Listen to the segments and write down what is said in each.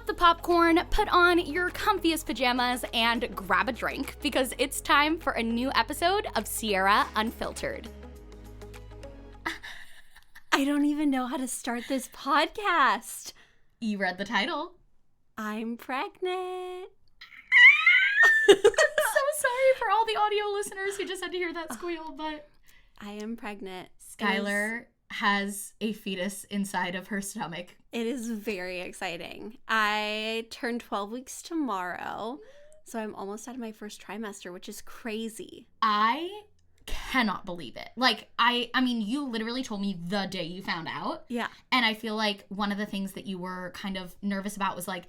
the popcorn, put on your comfiest pajamas, and grab a drink because it's time for a new episode of Sierra Unfiltered. I don't even know how to start this podcast. You read the title. I'm pregnant. So sorry for all the audio listeners who just had to hear that squeal, but I am pregnant. Skylar has a fetus inside of her stomach. It is very exciting. I turn 12 weeks tomorrow, so I'm almost out of my first trimester, which is crazy. I cannot believe it. Like, I mean, you literally told me the day you found out. Yeah. And I feel like one of the things that you were kind of nervous about was like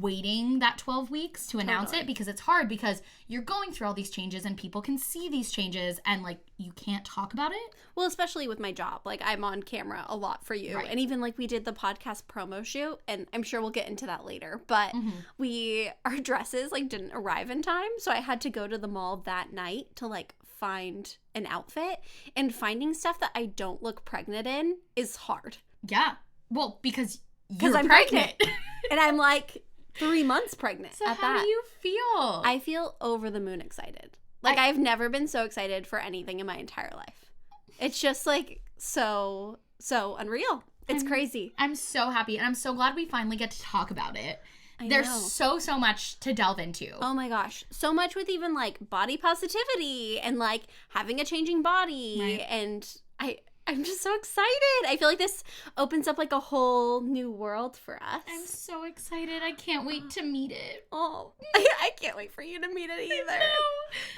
waiting that 12 weeks to announce it, because it's hard because you're going through all these changes and people can see these changes and like you can't talk about it. Well, especially with my job. Like, I'm on camera a lot for you. Right. And even like we did the podcast promo shoot, and I'm sure we'll get into that later, but our dresses like didn't arrive in time. So I had to go to the mall that night to like find an outfit, and finding stuff that I don't look pregnant in is hard. Yeah. Well, because you're I'm pregnant. And I'm like 3 months pregnant. So how do you feel? I feel over the moon excited. Like, I've never been so excited for anything in my entire life. It's just like so unreal. It's crazy. I'm so happy, and I'm so glad we finally get to talk about it. I There's know. so much to delve into. Oh my gosh. So much with even like body positivity and like having a changing body. Right. And I'm just so excited. I feel like this opens up like a whole new world for us. I'm so excited. I can't wait to meet it. Oh, I can't wait for you to meet it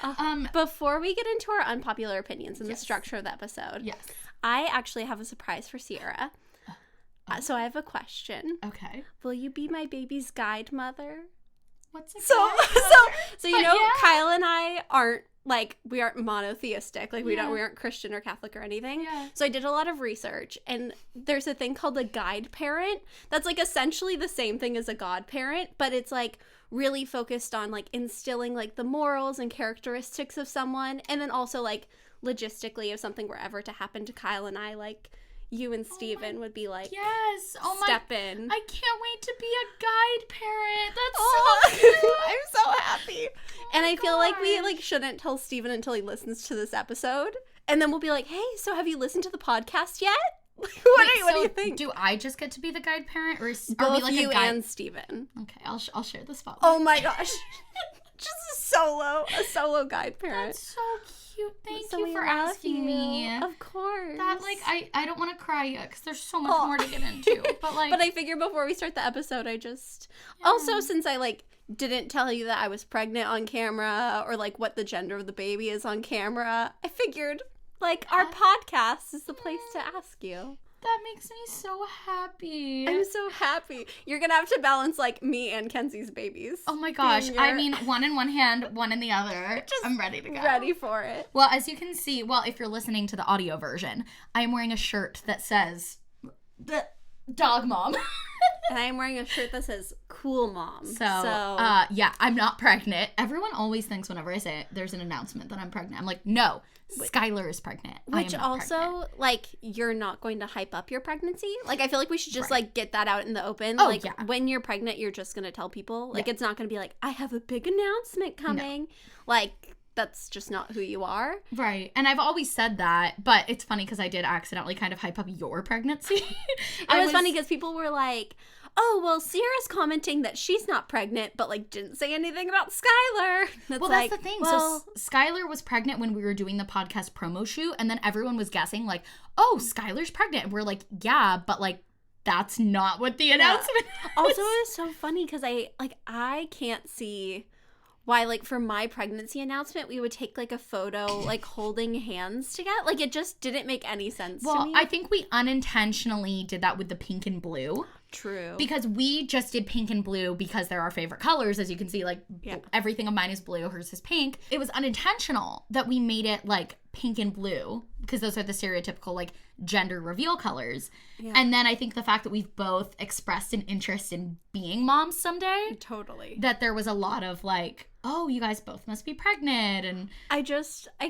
either. Before we get into our unpopular opinions and the structure of the episode, yes, I actually have a surprise for Sierra. So I have a question. Okay. Will you be my baby's guide mother? What's it? So you know, yeah. Kyle and I aren't we aren't monotheistic. Like we aren't Christian or Catholic or anything. Yeah. So I did a lot of research, and there's a thing called a guide parent that's like essentially the same thing as a godparent, but it's like really focused on like instilling like the morals and characteristics of someone, and then also like logistically if something were ever to happen to Kyle and I, like you and Steven would be like, yes, step in. I can't wait to be a guide parent. That's so cute. I'm so happy. And I feel like we gosh. like shouldn't tell Steven until he listens to this episode. And then we'll be like, hey, so have you listened to the podcast yet? What do you think? Do I just get to be the guide parent, or are we Both like you a guide? and Steven. Okay, I'll share the spotlight. Oh my gosh. Just a solo guide parent. That's so cute. Thank So you we for love asking you. me. Of course. That like I don't want to cry yet because there's so much more to get into. But like, But I figure before we start the episode, also, since I like didn't tell you that I was pregnant on camera or like what the gender of the baby is on camera, I figured like our podcast is the place to ask you. that makes me so happy. I'm so happy. You're gonna have to balance like me and Kenzie's babies. Oh my gosh. Being I mean, one in one hand, one in the other. I'm ready to go. Ready for it. Well, as you can see, if you're listening to the audio version, I am wearing a shirt that says the dog mom. And I'm wearing a shirt that says cool mom. So yeah, I'm not pregnant. Everyone always thinks whenever I say it, there's an announcement that I'm pregnant. I'm like, no, Skylar is pregnant. Which I am not also, pregnant. like, you're not going to hype up your pregnancy. Like, I feel like we should just, like, get that out in the open. Oh, like, yeah. when you're pregnant, you're just going to tell people. Like, it's not going to be like, I have a big announcement coming. No. Like, that's just not who you are. Right. And I've always said that, but it's funny because I did accidentally kind of hype up your pregnancy. It was funny because people were like, oh, well, Sierra's commenting that she's not pregnant, but, like, didn't say anything about Skylar. Well, that's the thing. Well, so Skylar was pregnant when we were doing the podcast promo shoot, and then everyone was guessing, like, oh, Skylar's pregnant. And we're like, yeah, but, like, that's not what the announcement is. Also, it was so funny because I can't see why, like, for my pregnancy announcement, we would take, like, a photo, like, holding hands together. Like, it just didn't make any sense to me. Well, I think we unintentionally did that with the pink and blue. True. Because we just did pink and blue because they're our favorite colors. As you can see, like, everything of mine is blue, hers is pink. It was unintentional that we made it, like, pink and blue because those are the stereotypical, like, gender reveal colors. Yeah. And then I think the fact that we've both expressed an interest in being moms someday. Totally. That there was a lot of, like, oh, you guys both must be pregnant. And I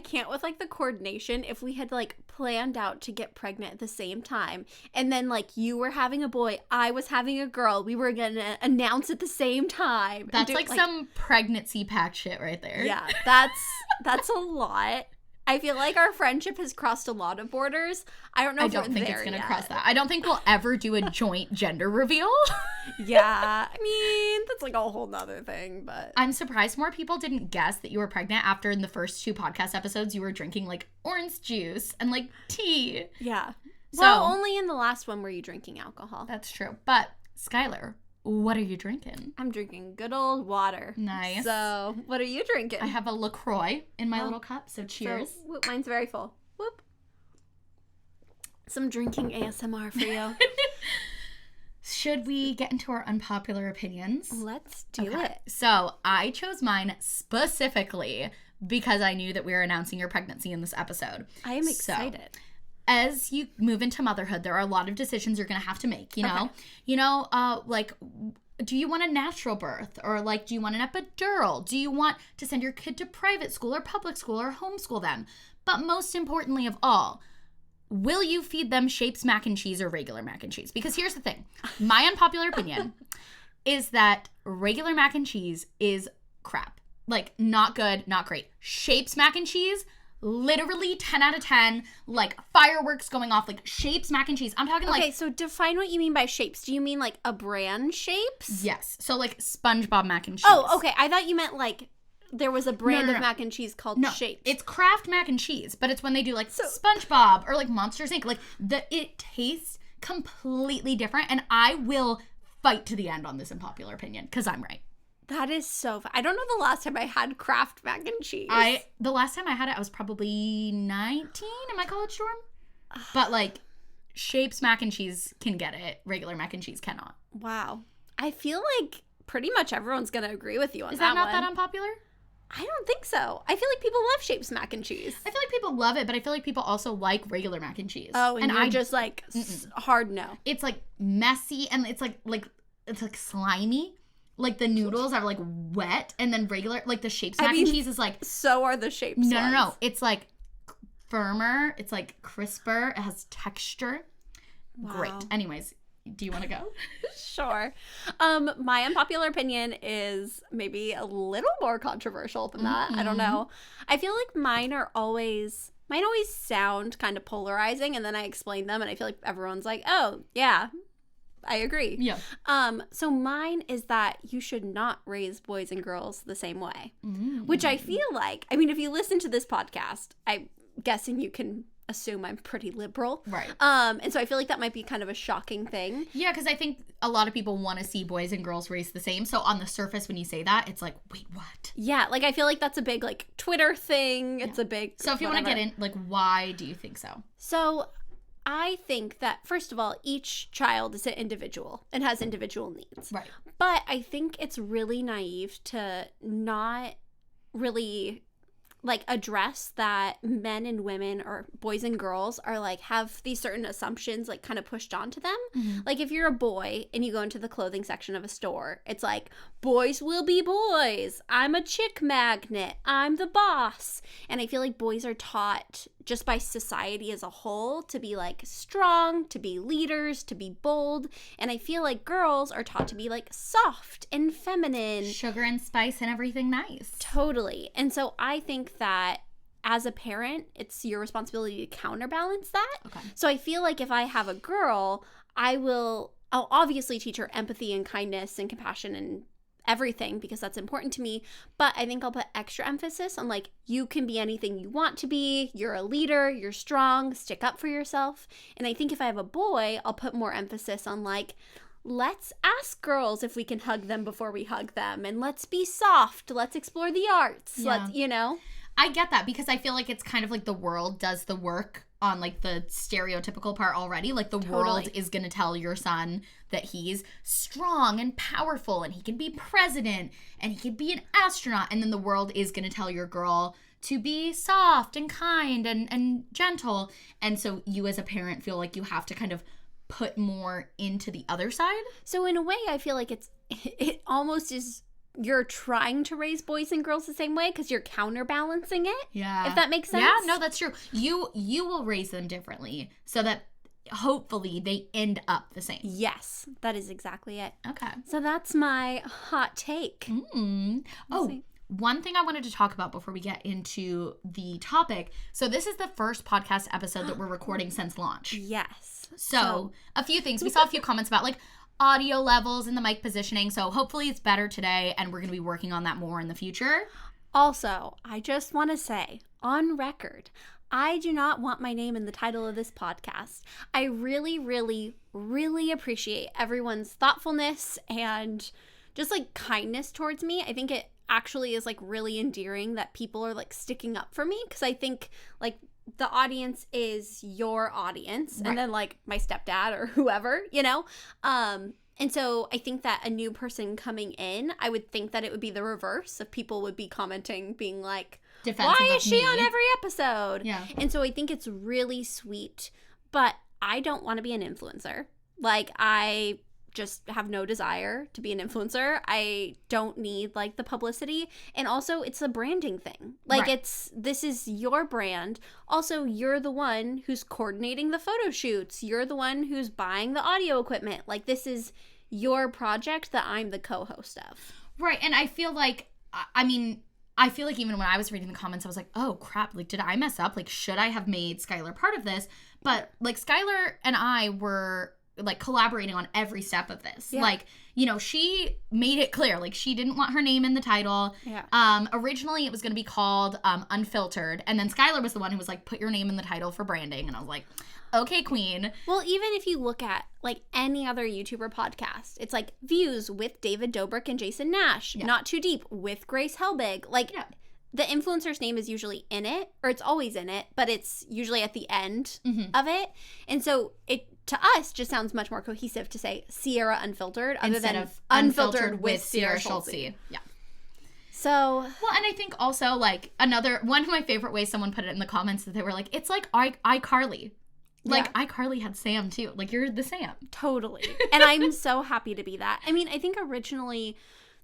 can't with like the coordination. If we had like planned out to get pregnant at the same time, and then like you were having a boy, I was having a girl, we were gonna announce at the same time. That's like some pregnancy pact shit right there. Yeah, that's a lot. I feel like our friendship has crossed a lot of borders. I don't know if I don't think it's going to cross that. I don't think we'll ever do a joint gender reveal. Yeah. I mean, that's like a whole nother thing, but... I'm surprised more people didn't guess that you were pregnant after in the first 2 podcast episodes you were drinking like orange juice and like tea. Yeah. So, well, only in the last one were you drinking alcohol. That's true. But, Skylar, what are you drinking? I'm drinking good old water. Nice. So, what are you drinking? I have a LaCroix in my little cup, so cheers. So, whoop, mine's very full. Whoop. Some drinking ASMR for you. Should we get into our unpopular opinions? Let's do it. So, I chose mine specifically because I knew that we were announcing your pregnancy in this episode. I am excited. So, as you move into motherhood, there are a lot of decisions you're going to have to make, you know? Okay. Like, do you want a natural birth? Or, like, do you want an epidural? Do you want to send your kid to private school or public school or homeschool them? But most importantly of all, will you feed them Shapes mac and cheese or regular mac and cheese? Because here's the thing. My unpopular opinion is that regular mac and cheese is crap. Like, not good, not great. Shapes mac and cheese, literally 10 out of 10, like fireworks going off, like Shapes mac and cheese. I'm talking like... Okay, so define what you mean by Shapes. Do you mean like a brand Shapes? Yes. So like SpongeBob mac and cheese. Oh, okay. I thought you meant like there was a brand of mac and cheese called Shapes. It's Kraft mac and cheese, but it's when they do like SpongeBob or like Monsters Inc. Like it tastes completely different, and I will fight to the end on this unpopular opinion because I'm right. That is so fun. I don't know the last time I had Kraft mac and cheese. The last time I had it, I was probably 19 in my college dorm. But like, Shapes mac and cheese can get it. Regular mac and cheese cannot. Wow. I feel like pretty much everyone's going to agree with you on that one. Is that not that unpopular? I don't think so. I feel like people love Shapes mac and cheese. I feel like people love it, but I feel like people also like regular mac and cheese. Oh, and I just like hard no. It's like messy and it's like slimy. Like, the noodles are, like, wet, and then regular, like, the Shapes mac and cheese is, like... So are the Shapes ones. No. It's, like, firmer. It's, like, crisper. It has texture. Wow. Great. Anyways, do you want to go? Sure. My unpopular opinion is maybe a little more controversial than that. I don't know. I feel like mine always sound kind of polarizing, and then I explain them, and I feel like everyone's like, oh, yeah, I agree. Yeah. So mine is that you should not raise boys and girls the same way, which I feel like, I mean, if you listen to this podcast, I'm guessing you can assume I'm pretty liberal. Right. And so I feel like that might be kind of a shocking thing. Yeah, because I think a lot of people want to see boys and girls raised the same. So on the surface, when you say that, it's like, wait, what? Yeah, like I feel like that's a big like Twitter thing. It's a big So if you want to get in, like, why do you think so? So I think that, first of all, each child is an individual and has individual needs. Right. But I think it's really naive to not really like address that men and women or boys and girls are like have these certain assumptions like kind of pushed onto them. Like if you're a boy and you go into the clothing section of a store, it's like boys will be boys. I'm a chick magnet. I'm the boss. And I feel like boys are taught just by society as a whole to be like strong, to be leaders, to be bold. And I feel like girls are taught to be like soft and feminine. Sugar and spice and everything nice. Totally. And so I think that as a parent, it's your responsibility to counterbalance that. Okay. So I feel like if I have a girl, I'll obviously teach her empathy and kindness and compassion and everything because that's important to me, but I think I'll put extra emphasis on like you can be anything you want to be, you're a leader, you're strong, stick up for yourself. And I think if I have a boy, I'll put more emphasis on like let's ask girls if we can hug them before we hug them, and let's be soft, let's explore the arts. Let's I get that because I feel like it's kind of like the world does the work on like the stereotypical part already. Like the world is going to tell your son that he's strong and powerful and he can be president and he can be an astronaut. And then the world is going to tell your girl to be soft and kind and gentle. And so you as a parent feel like you have to kind of put more into the other side. So in a way, I feel like it almost is you're trying to raise boys and girls the same way because you're counterbalancing it. Yeah. If that makes sense. Yeah, no, that's true. You will raise them differently so that hopefully they end up the same. Yes, that is exactly it. Okay. So that's my hot take. Oh, one thing I wanted to talk about before we get into the topic. So this is the first podcast episode that we're recording since launch. Yes. So a few things. We saw a few comments about like audio levels and the mic positioning. So hopefully it's better today, and we're going to be working on that more in the future. Also, I just want to say, on record, I do not want my name in the title of this podcast. I really, really, really appreciate everyone's thoughtfulness and just like kindness towards me. I think it actually is like really endearing that people are like sticking up for me, because I think like the audience is your audience, right. And then like my stepdad or whoever, you know? And so I think that a new person coming in, I would think that it would be the reverse of people would be commenting, being like, defensive why is she me on every episode? Yeah. And so I think it's really sweet, but I don't want to be an influencer. Like, I just have no desire to be an influencer. I don't need like the publicity. And also it's a branding thing. Like right. This is your brand. Also, you're the one who's coordinating the photo shoots. You're the one who's buying the audio equipment. Like, this is your project that I'm the co-host of. Right. And I feel like, even when I was reading the comments, I was like, oh crap, like, did I mess up? Like, should I have made Skylar part of this? But like, Skylar and I were like collaborating on every step of this. Yeah. Like, you know, she made it clear, like, she didn't want her name in the title. Yeah. Originally it was going to be called Unfiltered. And then Skylar was the one who was like, put your name in the title for branding. And I was like, okay, queen. Well, even if you look at like any other YouTuber podcast, it's like Views with David Dobrik and Jason Nash. Yeah. Not Too Deep with Grace Helbig. Like, yeah. The influencer's name is usually in it, or it's always in it, but it's usually at the end of it. And so it, to us, just sounds much more cohesive to say Sierra Unfiltered instead of Unfiltered with Sierra Schultzzie. Yeah. So, well, and I think also like one of my favorite ways someone put it in the comments that they were like, it's like iCarly. Like, yeah. iCarly had Sam too. Like, you're the Sam. Totally. And I'm so happy to be that. I mean, I think originally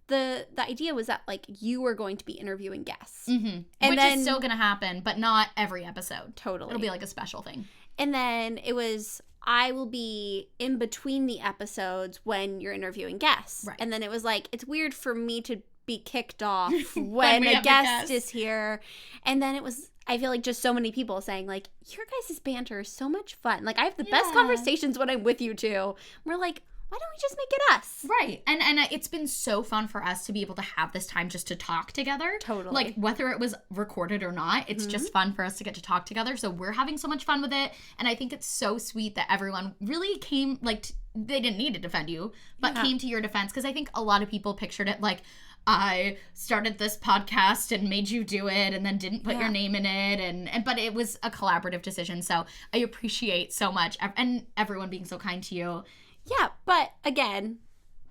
the idea was that like you were going to be interviewing guests. Mm-hmm. And which is still going to happen, but not every episode. Totally. It'll be like a special thing. And then it was, I will be in between the episodes when you're interviewing guests. Right. And then it was like, it's weird for me to be kicked off when a guest is here. And then it was, I feel like just so many people saying like, your guys' banter is so much fun. Like, I have the best conversations when I'm with you two. We're like, why don't we just make it us? Right. And it's been so fun for us to be able to have this time just to talk together. Totally. Like, whether it was recorded or not, it's just fun for us to get to talk together. So we're having so much fun with it. And I think it's so sweet that everyone really came, like, they didn't need to defend you, but came to your defense. Because I think a lot of people pictured it like, I started this podcast and made you do it and then didn't put your name in it. But it was a collaborative decision. So I appreciate so much. And everyone being so kind to you. Yeah, but again,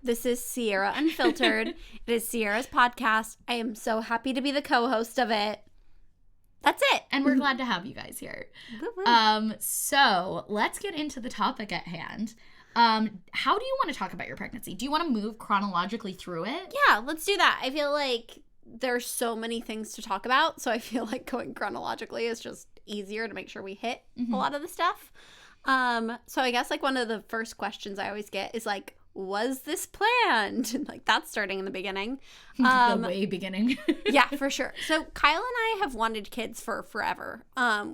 this is Sierra Unfiltered. It is Sierra's podcast. I am so happy to be the co-host of it. That's it. And we're glad to have you guys here. So let's get into the topic at hand. How do you want to talk about your pregnancy? Do you want to move chronologically through it? Yeah, let's do that. I feel like there's so many things to talk about, so I feel like going chronologically is just easier to make sure we hit a lot of the stuff. So I guess like one of the first questions I always get is like, was this planned? And like, that's starting in the beginning. The way beginning. Yeah, for sure. So Kyle and I have wanted kids for forever.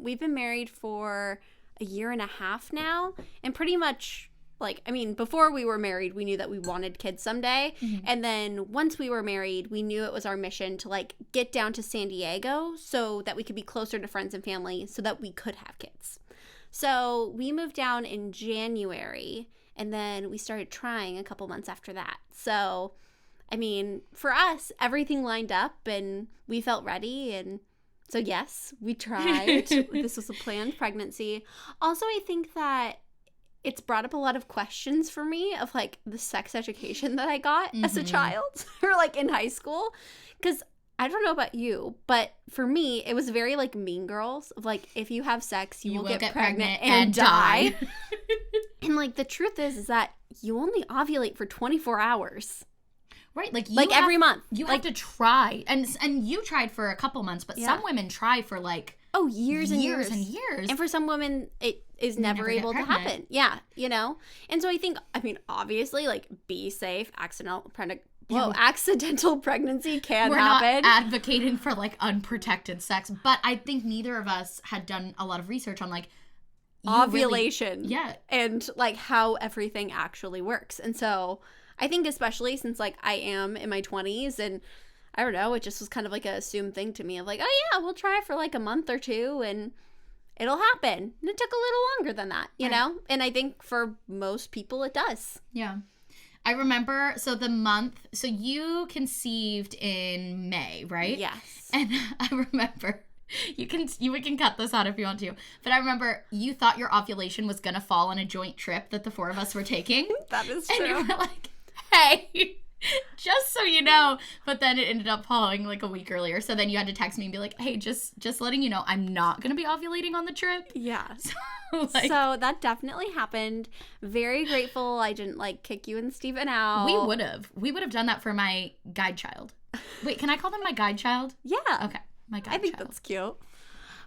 We've been married for a year and a half now, and pretty much like, I mean, before we were married, we knew that we wanted kids someday. Mm-hmm. And then once we were married, we knew it was our mission to like get down to San Diego so that we could be closer to friends and family so that we could have kids. So we moved down in January, and then we started trying a couple months after that. So, I mean, for us, everything lined up, and we felt ready. And so, yes, we tried. This was a planned pregnancy. Also, I think that it's brought up a lot of questions for me of, like, the sex education that I got as a child or, like, in high school. Because I don't know about you, but for me, it was very like Mean Girls of like, if you have sex, you will get pregnant and die. And like, the truth is that you only ovulate for 24 hours. Right, like every month. You have to try, and you tried for a couple months, but Yeah. some women try for like years and years. And for some women, it is never able to happen. Yeah, you know. And so I think, I mean, obviously, like, be safe. Accidental pregnancy can happen. We're not advocating for like unprotected sex, but I think neither of us had done a lot of research on like ovulation, yeah, and like how everything actually works. And so I think, especially since like I am in my 20s, and I don't know, it just was kind of like a assumed thing to me of like, oh yeah, we'll try for like a month or two and it'll happen. And it took a little longer than that, you know? And I think for most people it does. Yeah. I remember, so you conceived in May, right? Yes. And I remember, we can cut this out if you want to, but I remember you thought your ovulation was going to fall on a joint trip that the four of us were taking. That is true. And you were like, hey, just so you know. But then it ended up falling like a week earlier. So then you had to text me and be like, hey, just letting you know, I'm not going to be ovulating on the trip. Yeah. So that definitely happened. Very grateful I didn't like kick you and Steven out. We would have done that for my guide child. Wait, can I call them my guide child? Yeah. Okay. My guide child. I think that's cute.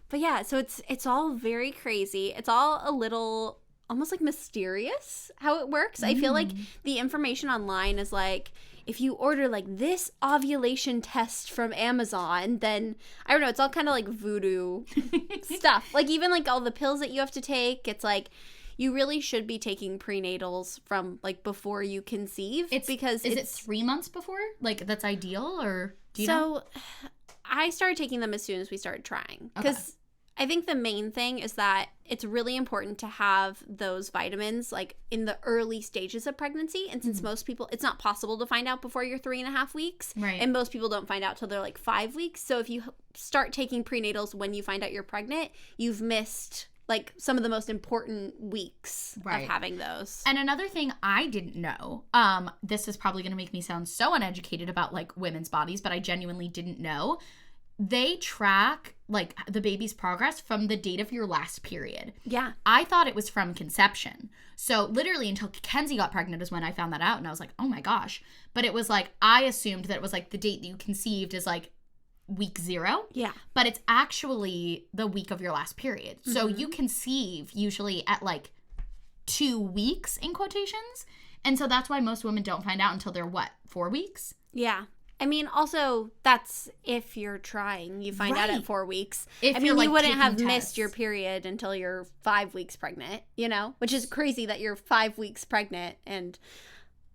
But yeah, so it's all very crazy. It's all a little almost like mysterious how it works. I feel like the information online is like, if you order like this ovulation test from Amazon, then I don't know, it's all kind of like voodoo stuff. Like even like all the pills that you have to take, it's like you really should be taking prenatals from like before you conceive. Is it 3 months before? Like that's ideal, or do you know? So I started taking them as soon as we started trying, because I think the main thing is that it's really important to have those vitamins like in the early stages of pregnancy. And since most people, it's not possible to find out before you're 3.5 weeks. Right. And most people don't find out till they're like 5 weeks. So if you start taking prenatals when you find out you're pregnant, you've missed like some of the most important weeks of having those. And another thing I didn't know, this is probably going to make me sound so uneducated about like women's bodies, but I genuinely didn't know. They track like the baby's progress from the date of your last period. Yeah. I thought it was from conception. So literally until Kenzie got pregnant is when I found that out. And I was like, oh my gosh. But it was like, I assumed that it was like the date that you conceived is like week 0. Yeah. But it's actually the week of your last period. So you conceive usually at like 2 weeks in quotations. And so that's why most women don't find out until they're 4 weeks? Yeah. I mean, also, that's if you're trying. You find out at 4 weeks. If you wouldn't have missed your period until you're 5 weeks pregnant, you know? Which is crazy that you're 5 weeks pregnant. And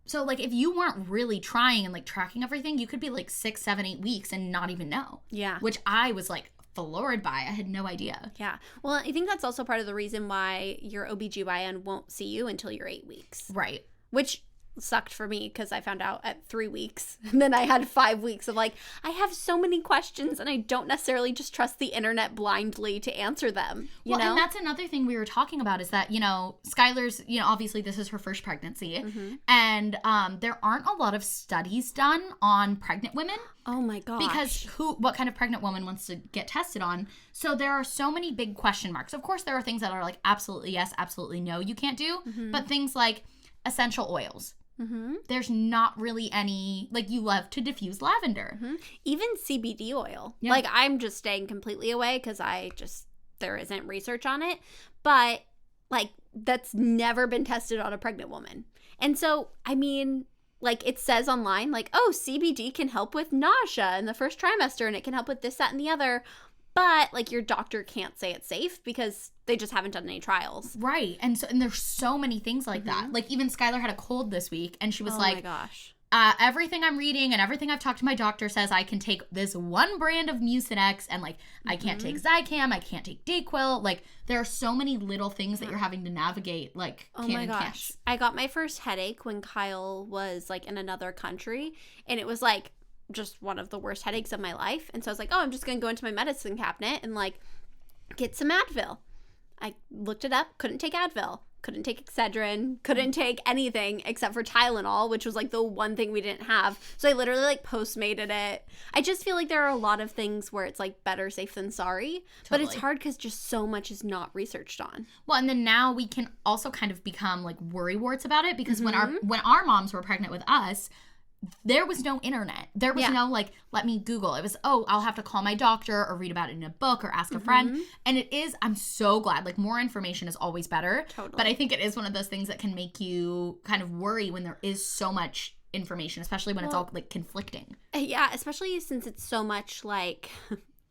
so, like, if you weren't really trying and, like, tracking everything, you could be, like, 6, 7, 8 weeks and not even know. Yeah. Which I was, like, floored by. I had no idea. Yeah. Well, I think that's also part of the reason why your OBGYN won't see you until you're 8 weeks. Right. Which sucked for me because I found out at 3 weeks. And then I had 5 weeks of like, I have so many questions and I don't necessarily just trust the internet blindly to answer them. You know? And that's another thing we were talking about is that, you know, Skylar's, you know, obviously this is her first pregnancy. And there aren't a lot of studies done on pregnant women. Oh my gosh. Because what kind of pregnant woman wants to get tested on? So there are so many big question marks. Of course, there are things that are like absolutely yes, absolutely no, you can't do. But things like essential oils. There's not really any, like, you love to diffuse lavender. Even CBD oil. Yeah. Like, I'm just staying completely away because there isn't research on it. But, like, that's never been tested on a pregnant woman. And so, I mean, like, it says online, like, oh, CBD can help with nausea in the first trimester and it can help with this, that, and the other. But, like, your doctor can't say it's safe because they just haven't done any trials. Right. And there's so many things like that. Like, even Skylar had a cold this week, and she was like, oh my gosh. Everything I'm reading and everything I've talked to my doctor says I can take this one brand of Mucinex, and, like, I can't take Zicam, I can't take Dayquil. Like, there are so many little things that you're having to navigate, like, oh my gosh. I got my first headache when Kyle was, like, in another country, and it was, like, just one of the worst headaches of my life. And so I was like, oh, I'm just gonna go into my medicine cabinet and like get some Advil. I looked it up, couldn't take Advil, couldn't take Excedrin, couldn't take anything except for Tylenol, which was like the one thing we didn't have. So I literally like Postmated it. I just feel like there are a lot of things where it's like better safe than sorry. Totally. But it's hard because just so much is not researched on. Well, and then now we can also kind of become like worrywarts about it because when our moms were pregnant with us, there was no internet. There was no, like, let me Google. It was, I'll have to call my doctor or read about it in a book or ask a friend. And I'm so glad. Like, more information is always better. Totally. But I think it is one of those things that can make you kind of worry when there is so much information, especially when it's all, like, conflicting. Yeah, especially since it's so much, like...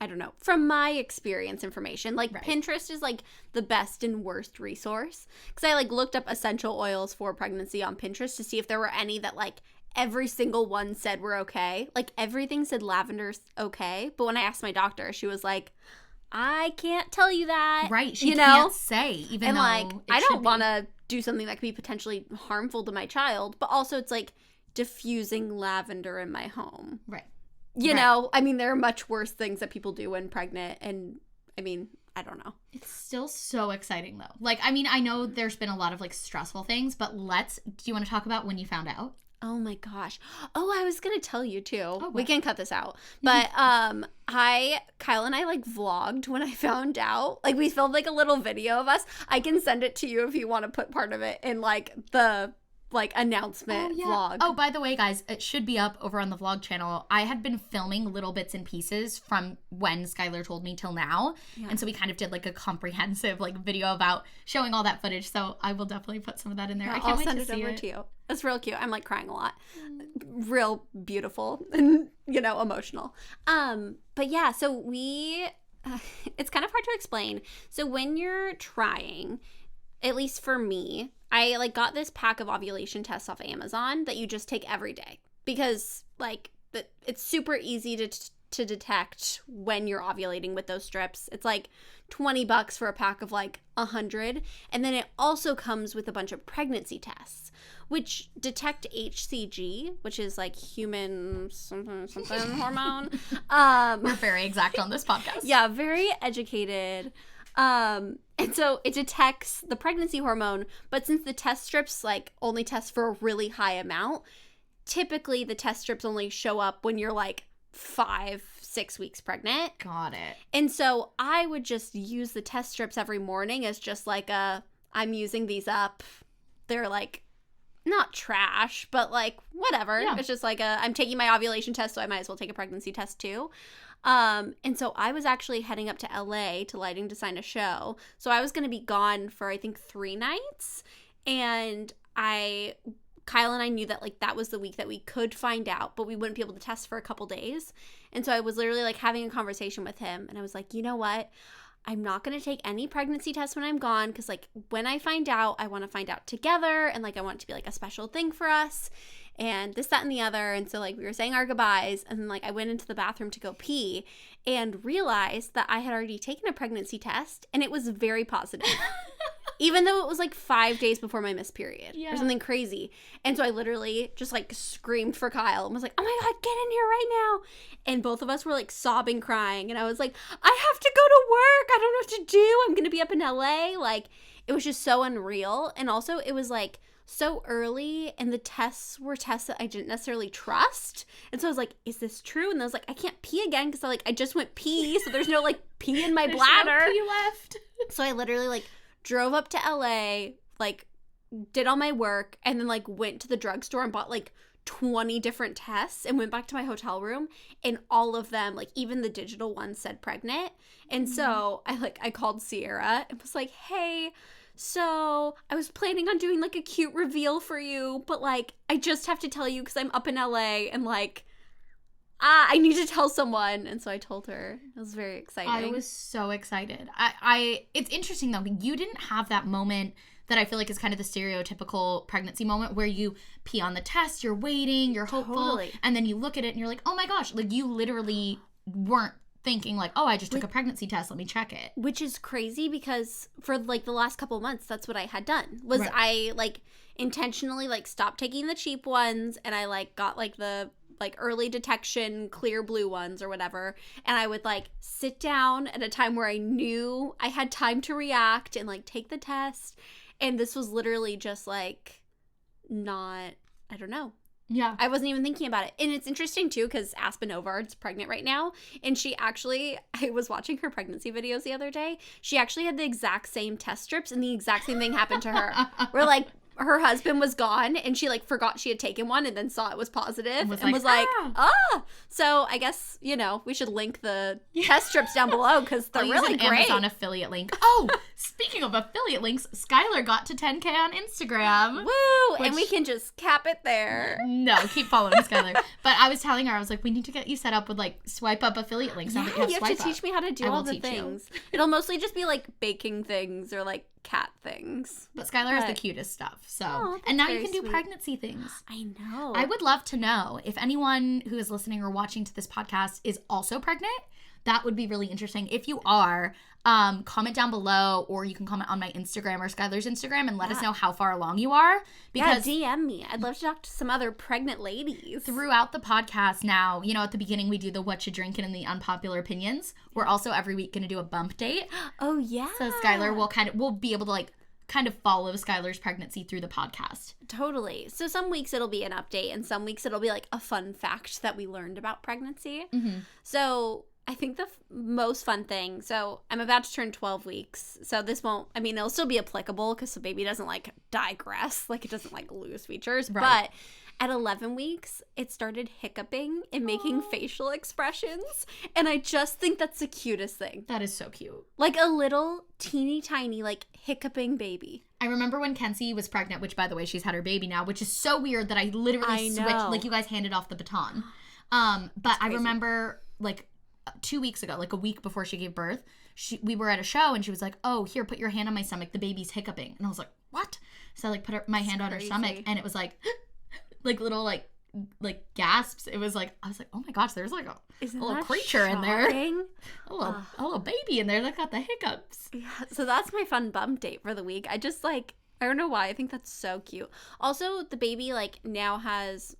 I don't know, from my experience information, like Pinterest is like the best and worst resource, because I like looked up essential oils for pregnancy on Pinterest to see if there were any that like every single one said were okay. Like everything said lavender's okay, but when I asked my doctor, she was like, I can't tell you that. Right, she can't say, even though like I don't want to do something that could be potentially harmful to my child, but also it's like diffusing lavender in my home. Right. You know, I mean, there are much worse things that people do when pregnant. And I mean, I don't know. It's still so exciting, though. Like, I mean, I know there's been a lot of, like, stressful things, but do you want to talk about when you found out? Oh, my gosh. Oh, I was going to tell you, too. Oh, we can cut this out. But Kyle and I, like, vlogged when I found out. Like, we filmed, like, a little video of us. I can send it to you if you want to put part of it in, like, the... like announcement vlog. Oh, by the way, guys, it should be up over on the vlog channel. I had been filming little bits and pieces from when Skylar told me till now. Yeah. And so we kind of did like a comprehensive like video about showing all that footage. So I will definitely put some of that in there. Yeah, I can't I'll wait send to it see over it. to you. It's real cute. I'm like crying a lot. Real beautiful and, you know, emotional. But yeah, so it's kind of hard to explain. So when you're trying, at least for me, I like got this pack of ovulation tests off Amazon that you just take every day because like it's super easy to detect when you're ovulating with those strips. It's like $20 for a pack of like 100, and then it also comes with a bunch of pregnancy tests which detect HCG, which is like human something hormone. We're very exact on this podcast. Yeah, very educated. And so it detects the pregnancy hormone, but since the test strips like only test for a really high amount, typically the test strips only show up when you're like 5-6 weeks pregnant. Got it. And so I would just use the test strips every morning as just like I'm using these up. They're like not trash, but like whatever. Yeah. It's just like I'm taking my ovulation test, so I might as well take a pregnancy test too. And so I was actually heading up to LA to Lighting to sign a show. So I was going to be gone for, I think, 3 nights. And Kyle and I knew that, like, that was the week that we could find out, but we wouldn't be able to test for a couple days. And so I was literally, like, having a conversation with him. And I was like, you know what? I'm not going to take any pregnancy tests when I'm gone because, like, when I find out, I want to find out together. And, like, I want it to be, like, a special thing for us. And this, that, and the other. And so, like, we were saying our goodbyes. And then, like, I went into the bathroom to go pee and realized that I had already taken a pregnancy test. And it was very positive. Even though it was, like, 5 days before my missed period. Yeah. Or something crazy. And so I literally just, like, screamed for Kyle and was like, oh, my God, get in here right now. And both of us were, like, sobbing, crying. And I was like, I have to go to work. I don't know what to do. I'm going to be up in LA. Like, it was just so unreal. And also, it was, like, so early, and the tests were tests that I didn't necessarily trust. And so I was like, is this true? And I was like, I can't pee again because I just went pee, so there's no, like, pee in my bladder. No pee left. So I literally, like, drove up to LA, like, did all my work, and then, like, went to the drugstore and bought, like, 20 different tests and went back to my hotel room, and all of them, like, even the digital ones said pregnant. And so I called Sierra and was like, hey, so I was planning on doing, like, a cute reveal for you, but, like, I just have to tell you because I'm up in LA and, like, I need to tell someone. And so I told her. It was very exciting. I was so excited. It's interesting, though. You didn't have that moment that I feel like is kind of the stereotypical pregnancy moment where you pee on the test, you're waiting, you're hopeful, totally. And then you look at it and you're like, oh, my gosh. Like, you literally weren't thinking like, oh, I just took a pregnancy test, let me check it. Which is crazy because for like the last couple of months, that's what I had done. Was right. I like intentionally like stopped taking the cheap ones, and I like got like the like early detection clear blue ones or whatever, and I would like sit down at a time where I knew I had time to react and like take the test. And this was literally just like not, I don't know. Yeah. I wasn't even thinking about it. And it's interesting, too, because Aspen Ovard's pregnant right now. And she actually, I was watching her pregnancy videos the other day. She actually had the exact same test strips, and the exact same thing happened to her. Where, like, her husband was gone and she like forgot she had taken one and then saw it was positive and was like, So I guess, you know, we should link the test strips down below because they're really an great. Amazon affiliate link. Oh, speaking of affiliate links, Skylar got to 10K on Instagram. Woo! And we can just cap it there. No, keep following Skylar. But I was telling her, I was like, we need to get you set up with like swipe up affiliate links. Yeah, you have to teach me how to do all the things. It'll mostly just be like baking things or like cat things. But Skylar has the cutest stuff. So, and now you can do pregnancy things. I know. I would love to know if anyone who is listening or watching to this podcast is also pregnant. That would be really interesting. If you are, comment down below, or you can comment on my Instagram or Skylar's Instagram and let us know how far along you are. Because DM me. I'd love to talk to some other pregnant ladies. Throughout the podcast now, you know, at the beginning we do the what you drinking and the unpopular opinions. We're also every week going to do a bump date. Oh, yeah. So Skylar we'll be able to like kind of follow Skylar's pregnancy through the podcast. Totally. So some weeks it'll be an update and some weeks it'll be like a fun fact that we learned about pregnancy. Mm-hmm. So I think the most fun thing, so I'm about to turn 12 weeks, so this won't, I mean, it'll still be applicable because the baby doesn't, like, digress, like, it doesn't, like, lose features, but at 11 weeks, it started hiccuping and making facial expressions, and I just think that's the cutest thing. That is so cute. Like, a little teeny tiny, like, hiccuping baby. I remember when Kenzie was pregnant, which, by the way, she's had her baby now, which is so weird that I literally switched, like, you guys handed off the baton. But I remember, like, 2 weeks ago, like a week before she gave birth, we were at a show and she was like, oh, here, put your hand on my stomach, the baby's hiccuping. And I was like, what? So I like put my hand on her stomach and it was like like little like gasps. It was like, I was like, oh my gosh, there's like a little creature in there, a little baby in there that got the hiccups. Yeah, so that's my fun bump date for the week. I just like, I don't know why, I think that's so cute. Also, the baby like now has,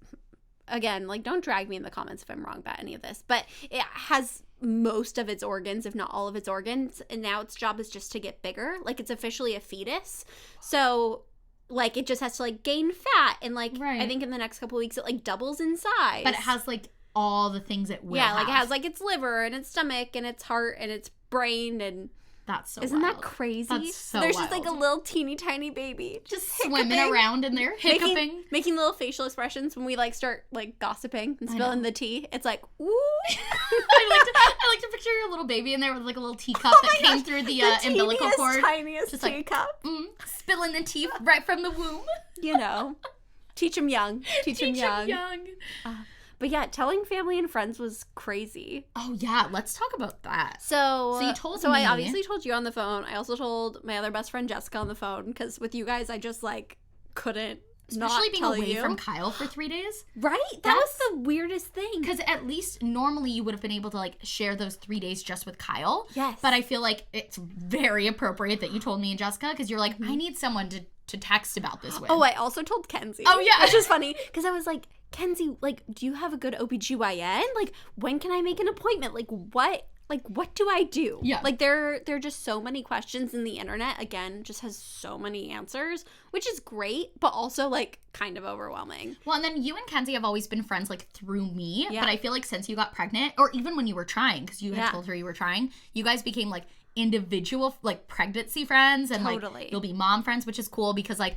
again, like, don't drag me in the comments if I'm wrong about any of this, but it has most of its organs, if not all of its organs, and now its job is just to get bigger. Like, it's officially a fetus. So, like, it just has to, like, gain fat, and, like, I think in the next couple of weeks it, like, doubles in size. But it has, like, all the things it will have. Like, it has, like, its liver, and its stomach, and its heart, and its brain, and... That's so Isn't wild. that crazy? That's so There's wild. just like a little teeny tiny baby just swimming around in there, hiccuping. Making little facial expressions when we like start like gossiping and spilling the tea. It's like, ooh. I like to picture your little baby in there with like a little teacup that came through the umbilical cord. Tiniest just teacup. Like, spilling the tea right from the womb. You know, teach them young. Teach them young. But yeah, telling family and friends was crazy. Oh yeah, let's talk about that. So you told me. So I obviously told you on the phone. I also told my other best friend Jessica on the phone because with you guys, I just like couldn't. Especially being away from Kyle for 3 days. Right? That was the weirdest thing. Because at least normally you would have been able to like share those 3 days just with Kyle. Yes. But I feel like it's very appropriate that you told me and Jessica because you're like, I need someone to text about this with. Oh, I also told Kenzie. Oh yeah. Which is funny because I was like, Kenzie, like, do you have a good OBGYN? Like, when can I make an appointment? Like, what do I do? Yeah. Like, there are just so many questions, and the internet, again, just has so many answers, which is great, but also, like, kind of overwhelming. Well, and then you and Kenzie have always been friends, like, through me. Yeah. But I feel like since you got pregnant, or even when you were trying, because you had told her you were trying, you guys became, like, individual, like, pregnancy friends. And, like, you'll be mom friends, which is cool because, like,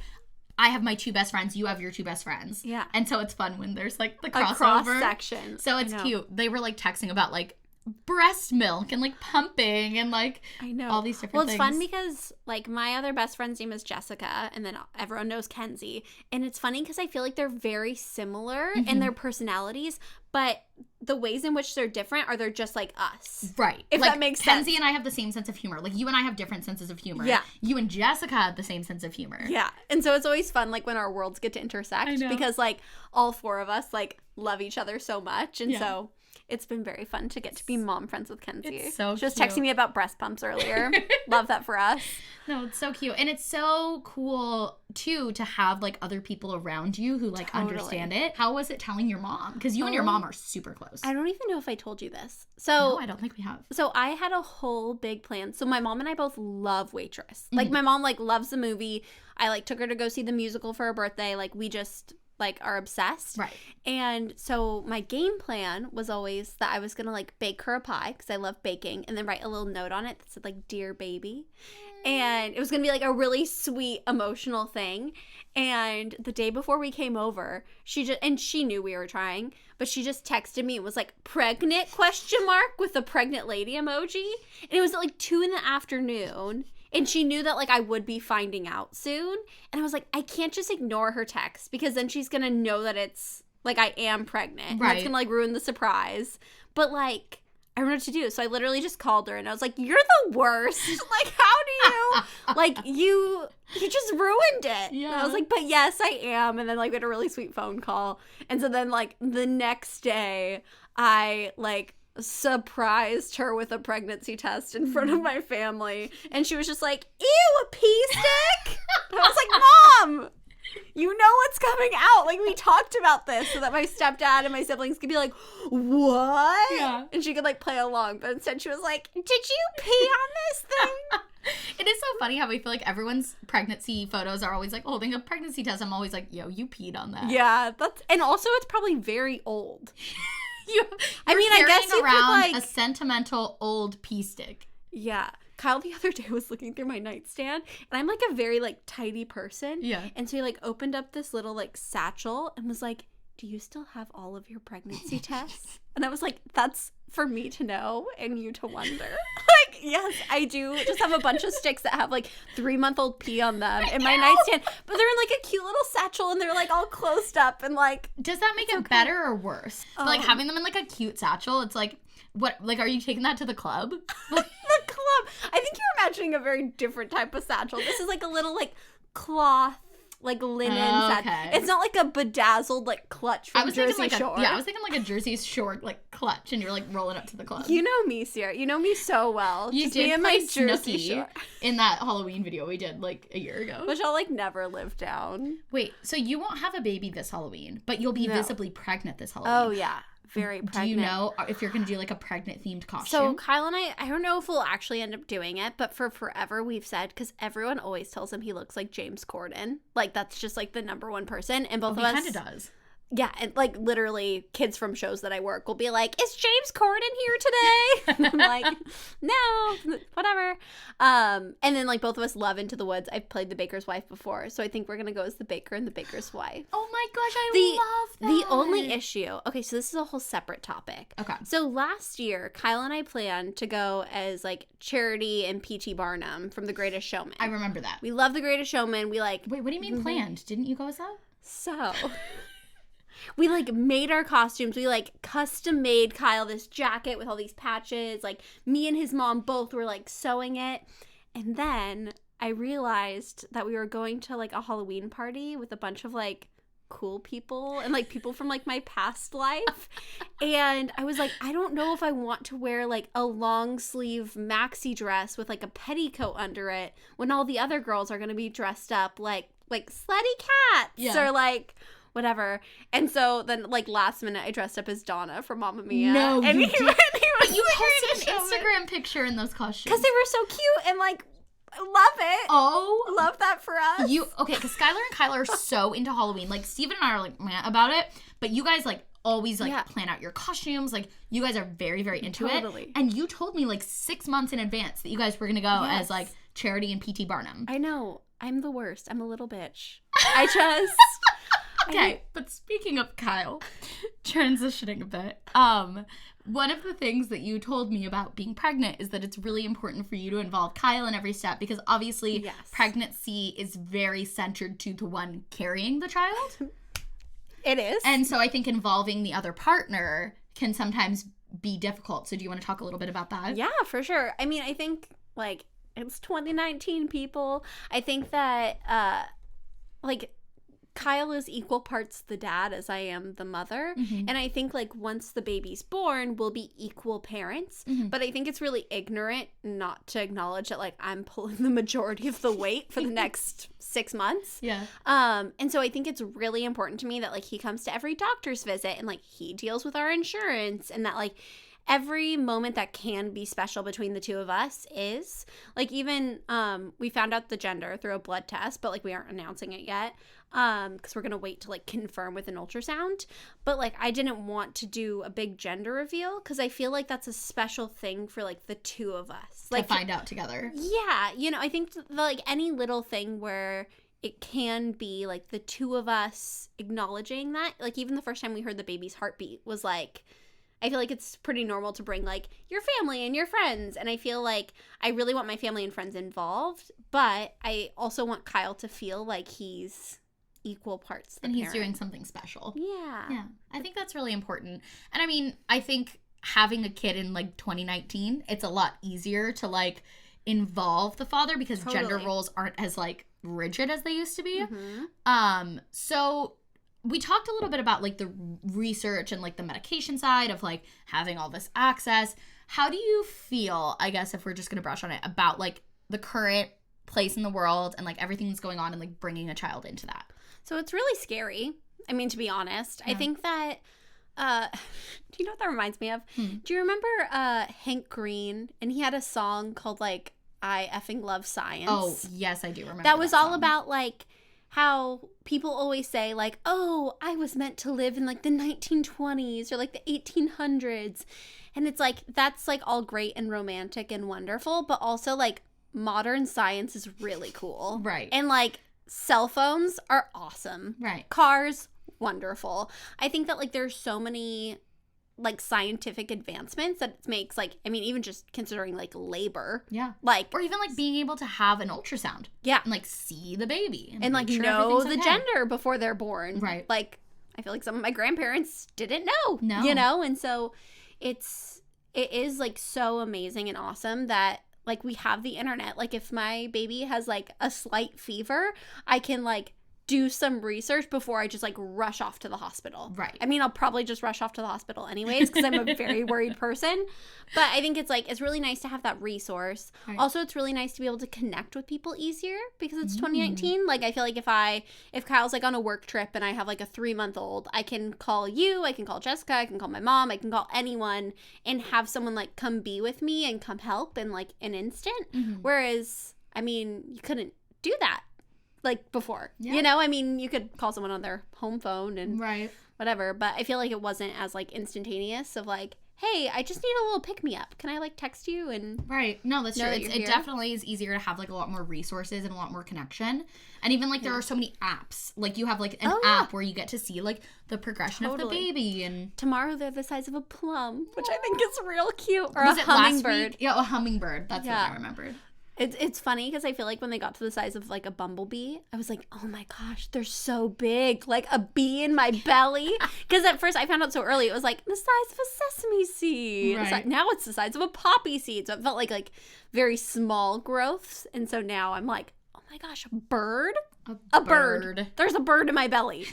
I have my 2 best friends, you have your 2 best friends. Yeah. And so it's fun when there's, like, the crossover. A cross-section. So it's cute. They were, like, texting about, like, breast milk and, like, pumping and, like, I know. all these different things. Well, it's fun because, like, my other best friend's name is Jessica, and then everyone knows Kenzie. And it's funny because I feel like they're very similar in their personalities, but the ways in which they're different are they're just like us. Right. If like, that makes sense. Kenzie and I have the same sense of humor. Like, you and I have different senses of humor. Yeah. You and Jessica have the same sense of humor. Yeah. And so it's always fun, like, when our worlds get to intersect. Because, like, all 4 of us, like, love each other so much. And so it's been very fun to get to be mom friends with Kenzie. It's so She was cute. texting me about breast pumps earlier. Love that for us. No, it's so cute. And it's so cool, too, to have, like, other people around you who, like, understand it. How was it telling your mom? Because you and your mom are super close. I don't even know if I told you this. So No, I don't think we have. So I had a whole big plan. So my mom and I both love Waitress. Like, my mom, like, loves the movie. I, like, took her to go see the musical for her birthday. Like, we just like are obsessed. Right. And so my game plan was always that I was going to like bake her a pie because I love baking, and then write a little note on it that said like, "Dear baby." And it was going to be like a really sweet emotional thing. And the day before we came over, she knew we were trying, but she just texted me and was like, "Pregnant?" ? With a pregnant lady emoji. And it was at like 2 p.m. And she knew that, like, I would be finding out soon. And I was like, I can't just ignore her text because then she's going to know that it's, like, I am pregnant. Right. And that's going to, like, ruin the surprise. But, like, I don't know what to do. So I literally just called her and I was like, "You're the worst. Like, how do you, like, you just ruined it." Yeah. And I was like, "But yes, I am." And then, like, we had a really sweet phone call. And so then, like, the next day, I, like, surprised her with a pregnancy test in front of my family, and she was just like, "Ew, a pea stick?" I was like, "Mom, you know what's coming out. Like, we talked about this so that my stepdad and my siblings could be like, 'What?'" Yeah. And she could, like, play along. But instead she was like, "Did you pee on this thing?" It is so funny how we feel like everyone's pregnancy photos are always like holding a pregnancy test. I'm always like, "Yo, you peed on that." Yeah, and also it's probably very old. I guess you around could, like, a sentimental old pea stick. Yeah. Kyle the other day was looking through my nightstand, and I'm like a very, like, tidy person. Yeah. And so he, like, opened up this little, like, satchel and was like, "Do you still have all of your pregnancy tests?" And I was like, "That's for me to know and you to wonder." Like, yes, I do just have a bunch of sticks that have, like, 3-month-old pee on them in my nightstand, but they're in, like, a cute little satchel and they're, like, all closed up and, like, does that make it better or worse? Like, having them in, like, a cute satchel, it's like, what, like, are you taking that to the club? The club. I think you're imagining a very different type of satchel. This is, like, a little, like, cloth, like, linen satchel. It's not like a bedazzled, like, clutch from Jersey Shore. I was thinking like a Jersey Shore, like, clutch, and you're, like, rolling up to the club. You know me, Sierra. You know me so well. You did play my Jersey Shore in that Halloween video we did, like, a year ago. Which I'll, like, never live down. Wait, so you won't have a baby this Halloween, but you'll be visibly pregnant this Halloween. Oh, yeah. Very pregnant. Do you know if you're going to do, like, a pregnant-themed costume? So Kyle and I don't know if we'll actually end up doing it, but for forever we've said, because everyone always tells him he looks like James Corden. Like, that's just, like, the number one person. And both of us... He kind of does. Yeah, and, like, literally kids from shows that I work will be like, "Is James Corden here today?" And I'm like, "No, whatever." And then, like, both of us love Into the Woods. I've played the baker's wife before, so I think we're going to go as the baker and the baker's wife. Oh my gosh, I love that. The only issue... Okay, so this is a whole separate topic. Okay. So last year, Kyle and I planned to go as, like, Charity and P.T. Barnum from The Greatest Showman. I remember that. We love The Greatest Showman. We, like... Wait, what do you mean planned? Didn't you go as that? So... We, like, made our costumes. We, like, custom made Kyle this jacket with all these patches. Like, me and his mom both were, like, sewing it. And then I realized that we were going to, like, a Halloween party with a bunch of, like, cool people and, like, people from, like, my past life. And I was like, I don't know if I want to wear, like, a long sleeve maxi dress with, like, a petticoat under it when all the other girls are going to be dressed up like slutty cats or, like... whatever. And so then, like, last minute, I dressed up as Donna from Mamma Mia. No, and you did. But you posted an Instagram picture in those costumes. Because they were so cute and, like, love it. Oh. Love that for us. Okay, because Skylar and Kyle are so into Halloween. Like, Steven and I are, like, meh about it. But you guys, like, always, like, plan out your costumes. Like, you guys are very, very into it. And you told me, like, 6 months in advance that you guys were going to go as, like, Charity and P.T. Barnum. I know. I'm the worst. I'm a little bitch. I just... Okay, but speaking of Kyle, transitioning a bit, one of the things that you told me about being pregnant is that it's really important for you to involve Kyle in every step because obviously pregnancy is very centered to the one carrying the child. It is. And so I think involving the other partner can sometimes be difficult. So do you want to talk a little bit about that? Yeah, for sure. I mean, I think, like, it's 2019, people. I think that, like... Kyle is equal parts the dad as I am the mother. Mm-hmm. And I think, like, once the baby's born, we'll be equal parents. Mm-hmm. But I think it's really ignorant not to acknowledge that, like, I'm pulling the majority of the weight for the next 6 months. Yeah. And so I think it's really important to me that, like, he comes to every doctor's visit and, like, he deals with our insurance and that, like, every moment that can be special between the two of us is. Like, even we found out the gender through a blood test, but, like, we aren't announcing it yet. because we're gonna wait to like confirm with an ultrasound. But like I didn't want to do a big gender reveal because I feel like that's a special thing for like the two of us, like to find out together. Yeah, you know, I think like any little thing where it can be like the two of us acknowledging that, like even the first time we heard the baby's heartbeat was like, I feel like it's pretty normal to bring like your family and your friends, and I feel like I really want my family and friends involved, but I also want Kyle to feel like he's equal parts the and he's parent. doing something special. Yeah, I think that's really important. And I mean, I think having a kid in like 2019, it's a lot easier to like involve the father because gender roles aren't as like rigid as they used to be. So we talked a little bit about like the research and like the medication side of like having all this access. How do you feel, I guess if we're just gonna brush on it, about like the current place in the world and like everything that's going on and like bringing a child into that? So it's really scary. I mean, to be honest, I think that do you know what that reminds me of? Do you remember Hank Green? And he had a song called like I Effing Love Science. Oh, yes, I do remember that was all song. About like how people always say like, oh, I was meant to live in like the 1920s or like the 1800s. And it's like, that's like all great and romantic and wonderful, but also like modern science is really cool. Right. And like cell phones are awesome. Right. Cars, wonderful. I think that like there's so many like scientific advancements that it makes like, I mean, even just considering like labor. Yeah. Like, or even like being able to have an ultrasound. Yeah. And like see the baby. And like sure know the okay. gender before they're born. Right. Like, I feel like some of my grandparents didn't know. No. You know? And so it is like so amazing and awesome that like we have the internet. Like if my baby has like a slight fever, I can like do some research before I just like rush off to the hospital. Right. I mean, I'll probably just rush off to the hospital anyways because I'm a very worried person. But I think it's like, it's really nice to have that resource. Right. Also, it's really nice to be able to connect with people easier because it's 2019. Like I feel like if Kyle's like on a work trip and I have like a 3-month-old, I can call you, I can call Jessica, I can call my mom, I can call anyone and have someone like come be with me and come help in like an instant. Whereas, I mean, you couldn't do that like before, you know? I mean, you could call someone on their home phone and whatever, but I feel like it wasn't as like instantaneous of like, hey, I just need a little pick-me-up. Can I like text you? And no, that's true. It definitely is easier to have like a lot more resources and a lot more connection. And even like there are so many apps. Like you have like an app where you get to see like the progression of the baby. And tomorrow they're the size of a plum, which I think is real cute. Or was a it hummingbird. Last week? Yeah, a hummingbird. That's what I remembered. It's funny because I feel like when they got to the size of like a bumblebee, I was like, oh my gosh, they're so big, like a bee in my belly. Because at first I found out so early, it was like the size of a sesame seed. Right. Like, now it's the size of a poppy seed. So it felt like very small growths. And so now I'm like, oh my gosh, a bird? A bird. There's a bird in my belly.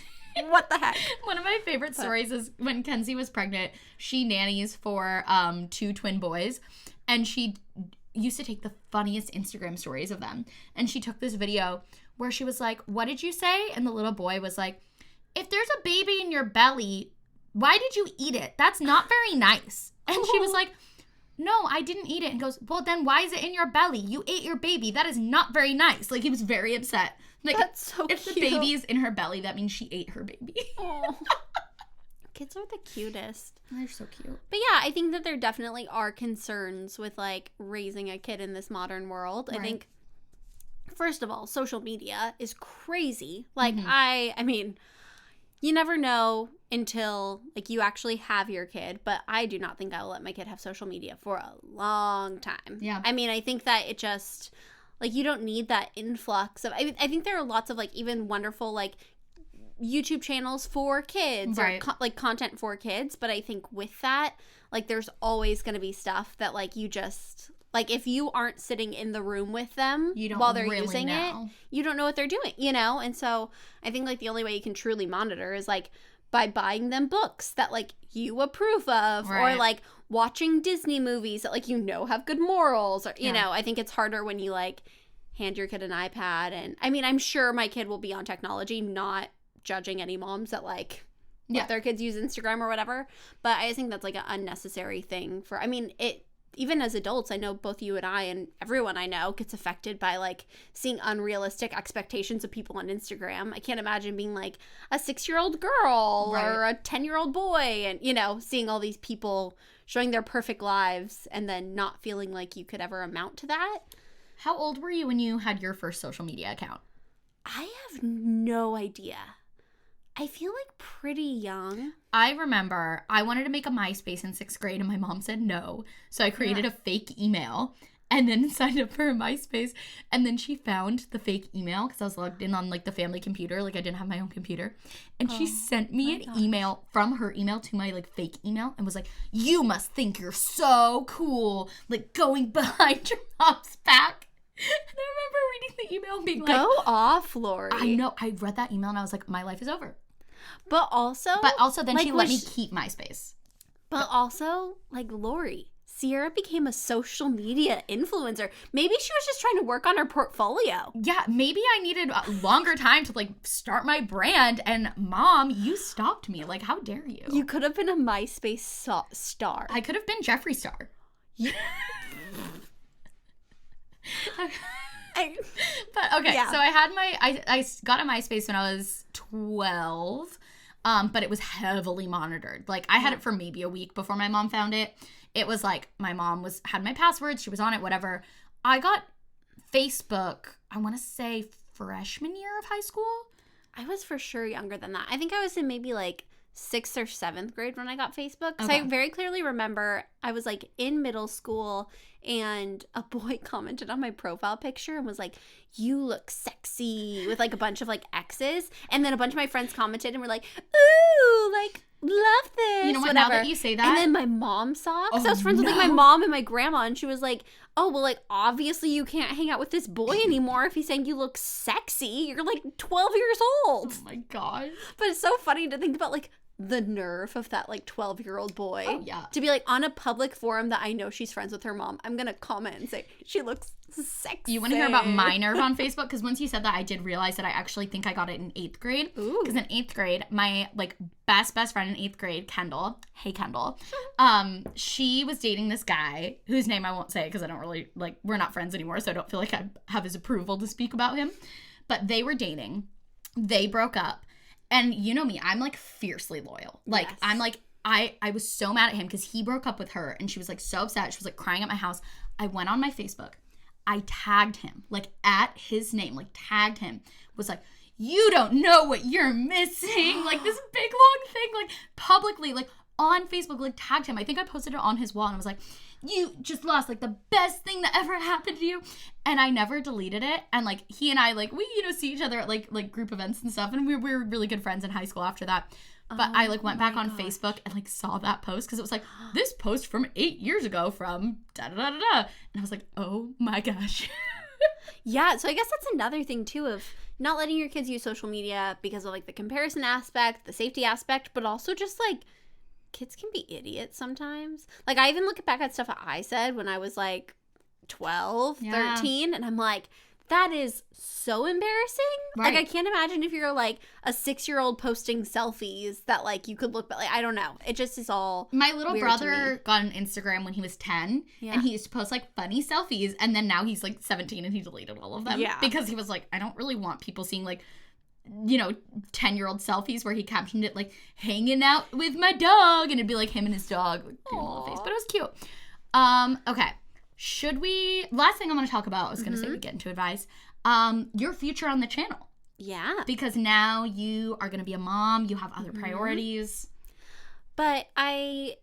What the heck? One of my favorite stories is when Kenzie was pregnant, she nannies for 2 twin boys, and she used to take the funniest Instagram stories of them. And she took this video where she was like, what did you say? And the little boy was like, if there's a baby in your belly, why did you eat it? That's not very nice. And she was like, no, I didn't eat it. And goes, well, then why is it in your belly? You ate your baby. That is not very nice. Like, he was very upset. Like, that's so if cute. the baby is in her belly, that means she ate her baby. Oh. Kids are the cutest. They're so cute. But yeah, I think that there definitely are concerns with like raising a kid in this modern world. Right. I think, first of all, social media is crazy. Like I mean, you never know until like you actually have your kid, but I do not think I will let my kid have social media for a long time. Yeah. I mean, I think that it just like you don't need that influx of I think there are lots of like even wonderful like YouTube channels for kids or like content for kids, but I think with that like there's always going to be stuff that like you just like if you aren't sitting in the room with them while they're really using it, you don't know what they're doing, you know? And so I think like the only way you can truly monitor is like by buying them books that like you approve of or like watching Disney movies that like you know have good morals or you know, I think it's harder when you like hand your kid an iPad. And I mean, I'm sure my kid will be on technology, not judging any moms that like let their kids use Instagram or whatever, but I think that's like an unnecessary thing for I mean even as adults, I know both you and I and everyone I know gets affected by like seeing unrealistic expectations of people on Instagram. I can't imagine being like a 6-year-old girl or a 10-year-old boy and, you know, seeing all these people showing their perfect lives and then not feeling like you could ever amount to that. How old were you when you had your first social media account? I have no idea. I feel like pretty young. I remember I wanted to make a MySpace in 6th grade and my mom said no. So I created a fake email and then signed up for a MySpace. And then she found the fake email because I was logged in on like the family computer. Like I didn't have my own computer. And she sent me an email from her email to my like fake email and was like, you must think you're so cool. Like going behind your mom's back. And I remember reading the email and being like, go off, Lori. I know. I read that email and I was like, my life is over. But also then like, she let me keep MySpace. But also, like, Lori, Sierra became a social media influencer. Maybe she was just trying to work on her portfolio. Yeah, maybe I needed a longer time to, like, start my brand. And, Mom, you stopped me. Like, how dare you? You could have been a MySpace star. I could have been Jeffree Star. But, okay, so I had I got a MySpace when I was 12. But it was heavily monitored. Like, I had it for maybe a week before my mom found it. It was like, my mom had my passwords. She was on it, whatever. I got Facebook, I want to say, freshman year of high school. I was for sure younger than that. I think I was in maybe, like, 6th or 7th grade when I got Facebook. Because I very clearly remember I was, like, in middle school, and a boy commented on my profile picture and was like, you look sexy, with like a bunch of like X's. And then a bunch of my friends commented and were like, ooh, like, love this. You know what, whatever. now that you say that. And then my mom saw it. Because I was friends with like my mom and my grandma. And she was like, oh, well, like, obviously you can't hang out with this boy anymore if he's saying you look sexy. You're like 12 years old. Oh my God. But it's so funny to think about like the nerve of that like 12-year-old boy. Oh, yeah. To be like on a public forum that I know she's friends with her mom. I'm gonna comment and say she looks sexy. You want to hear about my nerve on Facebook? Because once you said that, I did realize that I actually think I got it in 8th grade. Because in 8th grade, my like best friend in 8th grade, Kendall. Hey, Kendall. She was dating this guy whose name I won't say because I don't really like. We're not friends anymore, so I don't feel like I have his approval to speak about him. But they were dating. They broke up. And you know me, I'm like fiercely loyal. Like, yes. I'm like, I was so mad at him because he broke up with her and she was like so upset. She was like crying at my house. I went on my Facebook. I tagged him, like at his name, like tagged him, was like, you don't know what you're missing. Like this big long thing, like publicly, like on Facebook, like tagged him. I think I posted it on his wall and I was like, you just lost like the best thing that ever happened to you. And I never deleted it. And like he and I, like we, you know, see each other at like group events and stuff. And we were really good friends in high school after that. But I like went back on Facebook and like saw that post because it was like this post from 8 years ago from da da da da da. And I was like, oh my gosh. Yeah. So I guess that's another thing too of not letting your kids use social media because of like the comparison aspect, the safety aspect, but also just like kids can be idiots sometimes. Like, I even look back at stuff that I said when I was, like, 12, 13, and I'm like, that is so embarrassing. Right. Like, I can't imagine if you're, like, a 6-year-old posting selfies that, like, you could look back. Like, I don't know. It just is all My little brother got an Instagram when he was 10, and he used to post, like, funny selfies, and then now he's, like, 17, and he deleted all of them. Yeah. Because he was like, I don't really want people seeing, like, you know, 10-year-old selfies where he captioned it like hanging out with my dog and it'd be like him and his dog like, doing a little face, but it was cute. Okay, last thing I want to talk about, I was gonna say we get into advice, your future on the channel. Yeah, because now you are gonna be a mom, you have other priorities, but I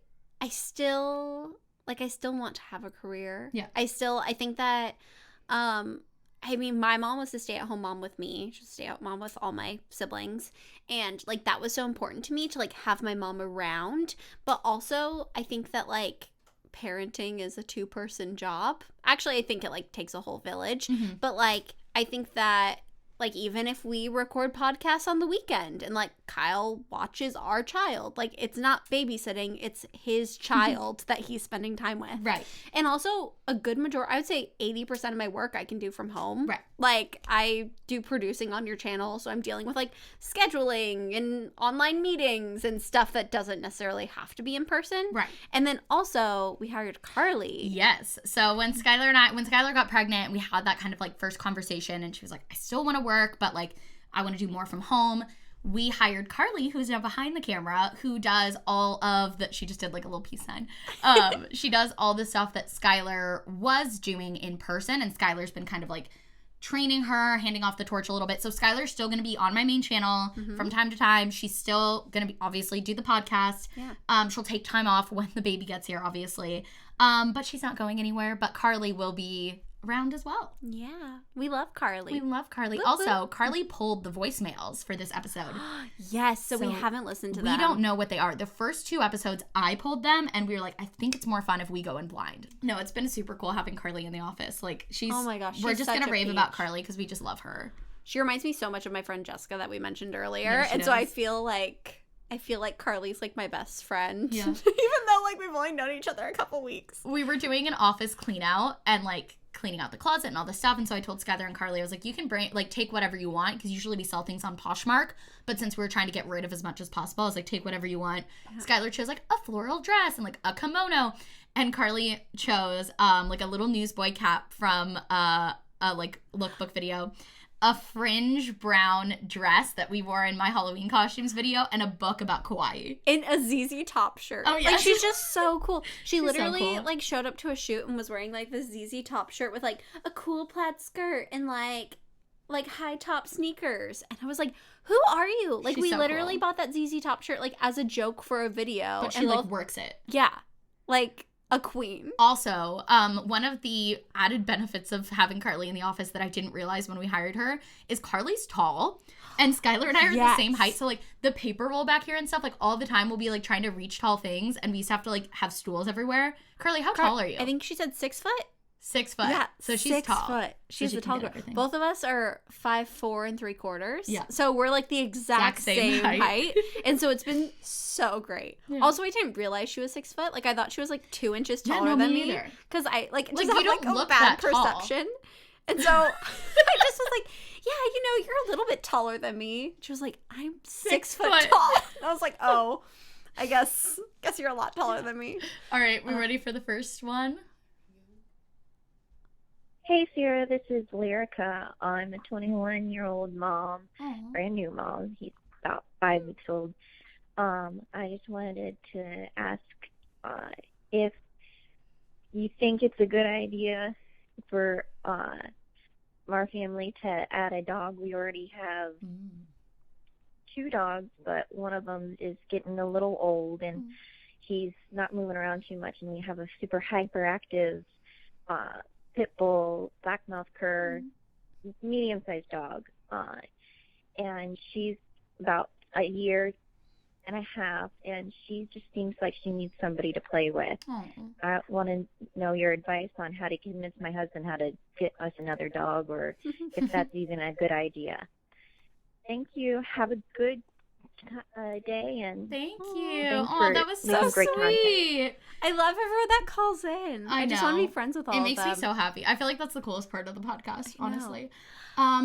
still want to have a career. Yeah, I think that I mean, my mom was a stay-at-home mom with me. She was a stay-at-home mom with all my siblings. And, like, that was so important to me to, like, have my mom around. But also, I think that, like, parenting is a 2-person job. Actually, I think it, like, takes a whole village. Mm-hmm. But, like, I think that like, even if we record podcasts on the weekend and, like, Kyle watches our child, like, it's not babysitting, it's his child that he's spending time with. Right. And also, a good majority, I would say 80% of my work I can do from home. Right. Like, I do producing on your channel, so I'm dealing with, like, scheduling and online meetings and stuff that doesn't necessarily have to be in person. Right. And then also, we hired Carly. Yes. So when Skylar got pregnant, we had that kind of, like, first conversation, and she was like, I still want to work, but, like, I want to do more from home. We hired Carly, who's now behind the camera, who does all of the, she just did, like, a little peace sign. She does all the stuff that Skylar was doing in person, and Skylar's been kind of, like, training her, handing off the torch a little bit. So Skylar's still going to be on my main channel from time to time. She's still going to be, obviously, do the podcast. Yeah. She'll take time off when the baby gets here, obviously. But she's not going anywhere. But Carly will be around as well. Yeah. We love Carly. We love Carly. Boop, Also, boop. Carly pulled the voicemails for this episode. Yes. So we haven't listened to them. We don't know what they are. The first 2 episodes, I pulled them, and we were like, I think it's more fun if we go in blind. No, it's been super cool having Carly in the office. Like, she's... Oh my gosh. We're she's just such going to a rave peach. about Carly because we just love her. She reminds me so much of my friend Jessica that we mentioned earlier. Yeah, and does. so I feel like Carly's, like, my best friend. Yeah. Even though, like, we've only known each other a couple weeks. We were doing an office clean out and, like, cleaning out the closet and all this stuff. And so I told Skylar and Carly, I was like, you can bring, like, take whatever you want, because usually we sell things on Poshmark. But since we were trying to get rid of as much as possible, I was like, take whatever you want. Yeah. Skylar chose, like, a floral dress and, like, a kimono. And Carly chose, like, a little newsboy cap from a, like, lookbook video, a fringe brown dress that we wore in my Halloween costumes video, and a book about Kauai. In a ZZ Top shirt. Oh, yeah. Like, she's just so cool. She's literally, so cool. like, showed up to a shoot and was wearing, like, this ZZ Top shirt with, like, a cool plaid skirt and, like high top sneakers. And I was like, who are you? Like, She's we so literally cool. bought that ZZ Top shirt, like, as a joke for a video. But she, and like, both, works it. yeah. Like, a queen. Also, one of the added benefits of having Carly in the office that I didn't realize when we hired her is Carly's tall, and Skylar and I are the same height. So, like, the paper roll back here and stuff, like, all the time we'll be, like, trying to reach tall things, and we used to have to, like, have stools everywhere. Carly, how tall are you? I think she said 6 foot. 6 foot. Yeah, so she's 6 tall. foot. She's so the tall girl. Both of us are 5'4"3/4. Yeah. So we're like the exact same height. And so it's been so great. Yeah. Also, I didn't realize she was 6 foot. Like, I thought she was like 2 inches taller than me. Because I like just have like a bad perception. And so I just was like, yeah, you know, you're a little bit taller than me. She was like, I'm 6 foot tall. And I was like, oh, I guess you're a lot taller than me. All right, we ready for the first one? Hey, Sierra, this is Lyrica. I'm a 21-year-old mom, brand new mom. He's about 5 weeks old. I just wanted to ask if you think it's a good idea for our family to add a dog. We already have 2 dogs, but one of them is getting a little old, and he's not moving around too much, and we have a super hyperactive pit bull, black-mouth cur, medium-sized dog, and she's about a year and a half, and she just seems like she needs somebody to play with. I want to know your advice on how to convince my husband how to get us another dog, or if that's even a good idea. Thank you. Have a good day, and thank you. Oh, that was so sweet. Content. I love everyone that calls in. I just want to be friends with all of them. It makes me so happy. I feel like that's the coolest part of the podcast, honestly.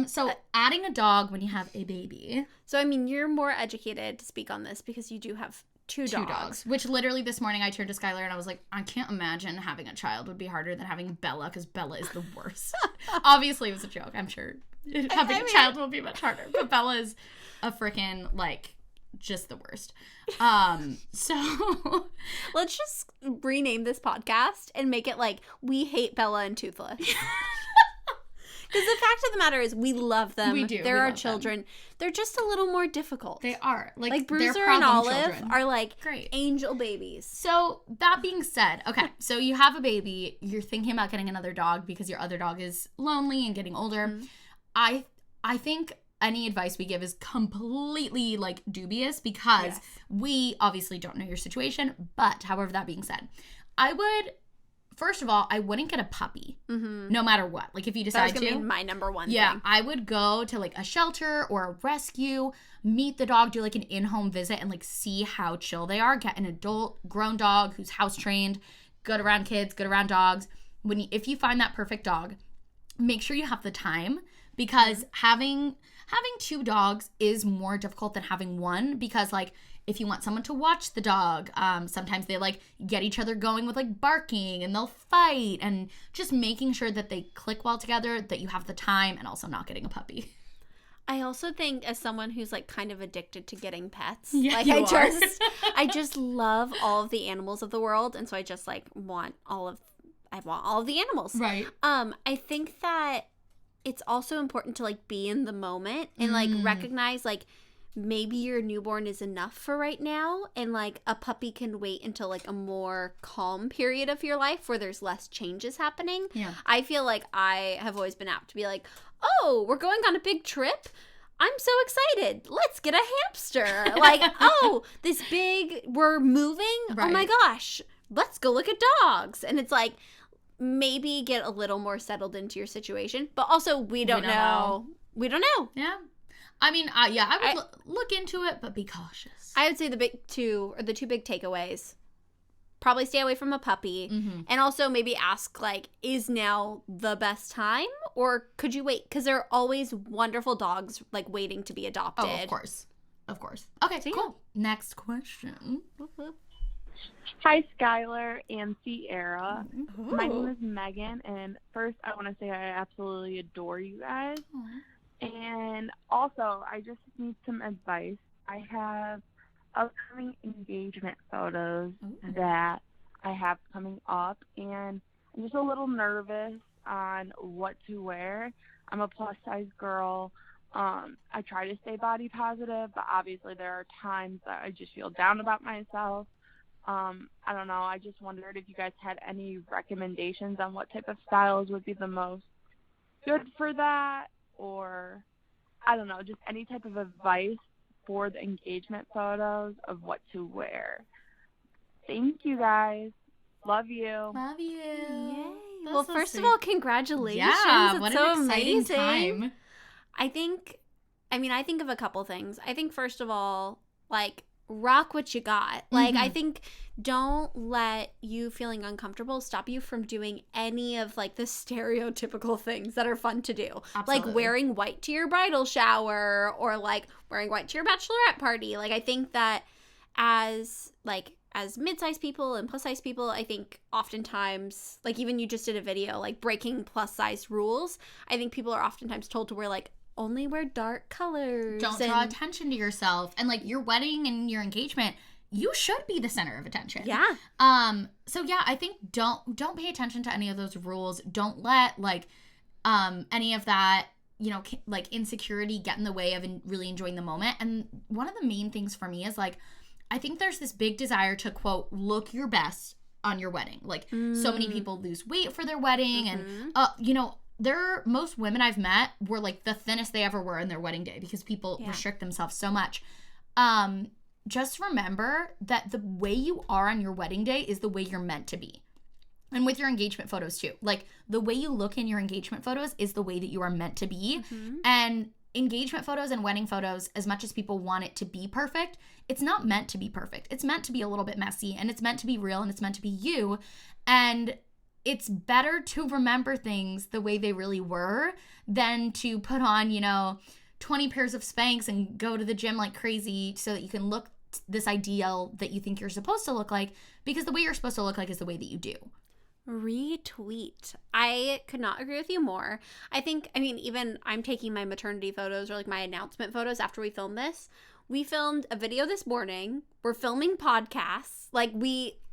So adding a dog when you have a baby. So, I mean, you're more educated to speak on this because you do have two dogs. Which literally this morning I turned to Skylar and I was like, I can't imagine having a child would be harder than having Bella, because Bella is the worst. Obviously, it was a joke. I'm sure having a child will be much harder. But Bella is a freaking, like, just the worst. So let's just rename this podcast and make it like, we hate Bella and Toothless. Because the fact of the matter is, we love them. We do. They're our children. They're just a little more difficult. They are. Like Bruiser and Olive children. are like great angel babies. So that being said, okay, so you have a baby, you're thinking about getting another dog because your other dog is lonely and getting older. Mm-hmm. I think any advice we give is completely, like, dubious because we obviously don't know your situation. But however, that being said, I would first of all, I wouldn't get a puppy, no matter what. Like, if you decide That's gonna be my number one thing. I would go to, like, a shelter or a rescue, meet the dog, do, like, an in-home visit, and, like, see how chill they are. Get an adult, grown dog who's house-trained, good around kids, good around dogs. If you find that perfect dog, make sure you have the time, because having 2 dogs is more difficult than having one, because, like, if you want someone to watch the dog, sometimes they, like, get each other going with, like, barking, and they'll fight, and just making sure that they click well together, that you have the time, and also not getting a puppy. I also think, as someone who's, like, kind of addicted to getting pets, Yeah, like, I just love all of the animals of the world, and so I just, like, want all of the animals. Right. I think that it's also important to, like, be in the moment and, like, recognize, like, maybe your newborn is enough for right now, and, like, a puppy can wait until, like, a more calm period of your life where there's less changes happening. Yeah. I feel like I have always been apt to be like, oh, we're going on a big trip? I'm so excited. Let's get a hamster. Like, oh, we're moving? Right. Oh my gosh. Let's go look at dogs. And it's like, maybe get a little more settled into your situation. But also, we don't know. We don't know. Yeah. I mean, I would look into it, but be cautious. I would say the two big takeaways. Probably stay away from a puppy. And also maybe ask, like, is now the best time? Or could you wait? Because there are always wonderful dogs, like, waiting to be adopted. Oh, of course. Of course. Okay, so cool. Yeah. Next question. Hi, Skylar and Sierra. My name is Megan, and first I want to say I absolutely adore you guys. And also, I just need some advice. I have upcoming engagement photos that I have coming up, and I'm just a little nervous on what to wear. I'm a plus-size girl. I try to stay body positive, but obviously there are times that I just feel down about myself. I don't know. I just wondered if you guys had any recommendations on what type of styles would be the most good for that, or I don't know, just any type of advice for the engagement photos of what to wear. Thank you, guys. Love you. Love you. Yay. That's Well, so first sweet. of all, congratulations. Yeah, it's what so an exciting amazing. time. I think of a couple things. I think, first of all, like, rock what you got. Like, I think don't let you feeling uncomfortable stop you from doing any of, like, the stereotypical things that are fun to do. Absolutely. Like wearing white to your bridal shower, or, like, wearing white to your bachelorette party. Like, I think that as mid-sized people and plus-size people, I think oftentimes, like, even you just did a video, like, breaking plus-size rules. I think people are oftentimes told to wear, like, only wear dark colors. Don't draw attention to yourself. And, like, your wedding and your engagement, you should be the center of attention. Yeah. So yeah, I think don't pay attention to any of those rules. Don't let, like, any of that, you know, like, insecurity get in the way of really enjoying the moment. And one of the main things for me is, like, I think there's this big desire to, quote, look your best on your wedding. Like, so many people lose weight for their wedding, and you know, most women I've met were, like, the thinnest they ever were in their wedding day because people restrict themselves so much. Just remember that the way you are on your wedding day is the way you're meant to be. And with your engagement photos too. Like, the way you look in your engagement photos is the way that you are meant to be. And engagement photos and wedding photos, as much as people want it to be perfect, it's not meant to be perfect. It's meant to be a little bit messy, and it's meant to be real, and it's meant to be you. And it's better to remember things the way they really were than to put on, you know, 20 pairs of Spanx and go to the gym like crazy so that you can look this ideal that you think you're supposed to look like, because the way you're supposed to look like is the way that you do. Retweet. I could not agree with you more. I mean, even I'm taking my maternity photos, or, like, my announcement photos after we filmed this. We filmed a video this morning. We're filming podcasts. Like,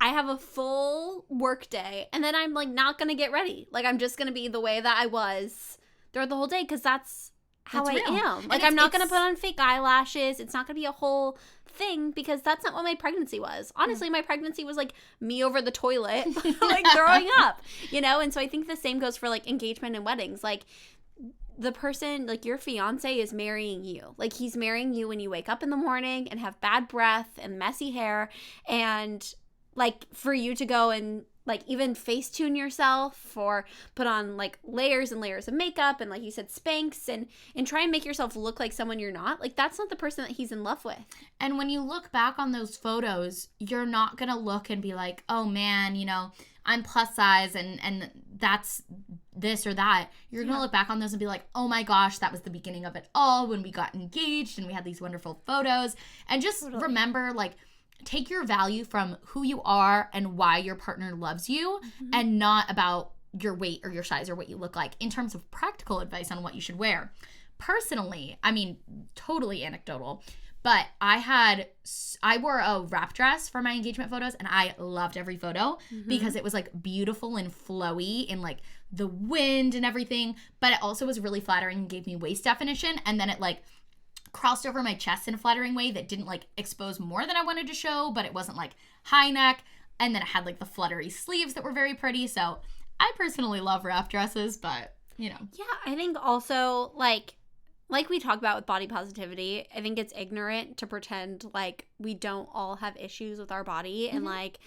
I have a full work day, and then I'm, like, not going to get ready. Like, I'm just going to be the way that I was throughout the whole day, because that's how I am. Like, I'm not going to put on fake eyelashes. It's not going to be a whole thing, because that's not what my pregnancy was. Honestly, my pregnancy was, like, me over the toilet, like, throwing up, you know? And so I think the same goes for, like, engagement and weddings. Like, the person, like, your fiance is marrying you. Like, he's marrying you when you wake up in the morning and have bad breath and messy hair, and, like, for you to go and like even Facetune yourself or put on like layers and layers of makeup and like you said Spanx and try and make yourself look like someone you're not, like that's not the person that he's in love with. And when you look back on those photos, you're not gonna look and be like, oh man, you know, I'm plus size and that's this or that. You're gonna look back on those and be like, oh my gosh, that was the beginning of it all when we got engaged and we had these wonderful photos. And just remember, like, take your value from who you are and why your partner loves you and not about your weight or your size or what you look like. In terms of practical advice on what you should wear, personally, I mean, totally anecdotal, but I wore a wrap dress for my engagement photos and I loved every photo because it was like beautiful and flowy in like the wind and everything, but it also was really flattering and gave me waist definition, and then it like crossed over my chest in a flattering way that didn't like expose more than I wanted to show, but it wasn't like high neck, and then it had like the fluttery sleeves that were very pretty. So I personally love wrap dresses, but you know. Yeah, I think also like we talk about with body positivity, I think it's ignorant to pretend like we don't all have issues with our body and like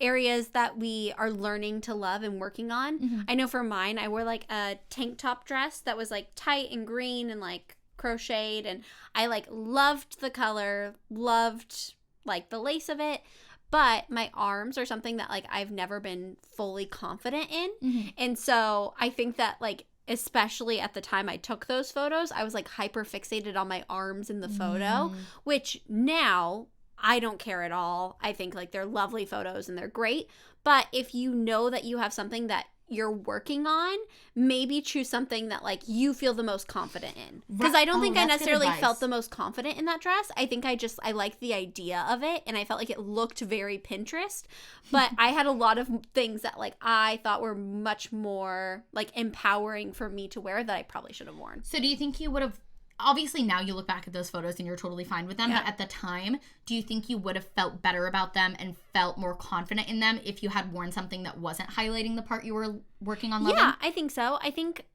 areas that we are learning to love and working on. I know for mine, I wore like a tank top dress that was like tight and green and like crocheted, and I like loved the color, loved like the lace of it, but my arms are something that like I've never been fully confident in. And so I think that like especially at the time I took those photos, I was like hyper fixated on my arms in the photo, which now I don't care at all. I think like they're lovely photos and they're great, but if you know that you have something that you're working on, maybe choose something that like you feel the most confident in. Because I don't think I necessarily felt the most confident in that dress. I think I liked the idea of it and I felt like it looked very Pinterest, but I had a lot of things that like I thought were much more like empowering for me to wear that I probably should have worn. So do you think you would have, obviously now you look back at those photos and you're totally fine with them, but at the time, do you think you would have felt better about them and felt more confident in them if you had worn something that wasn't highlighting the part you were working on loving? Yeah, I think so.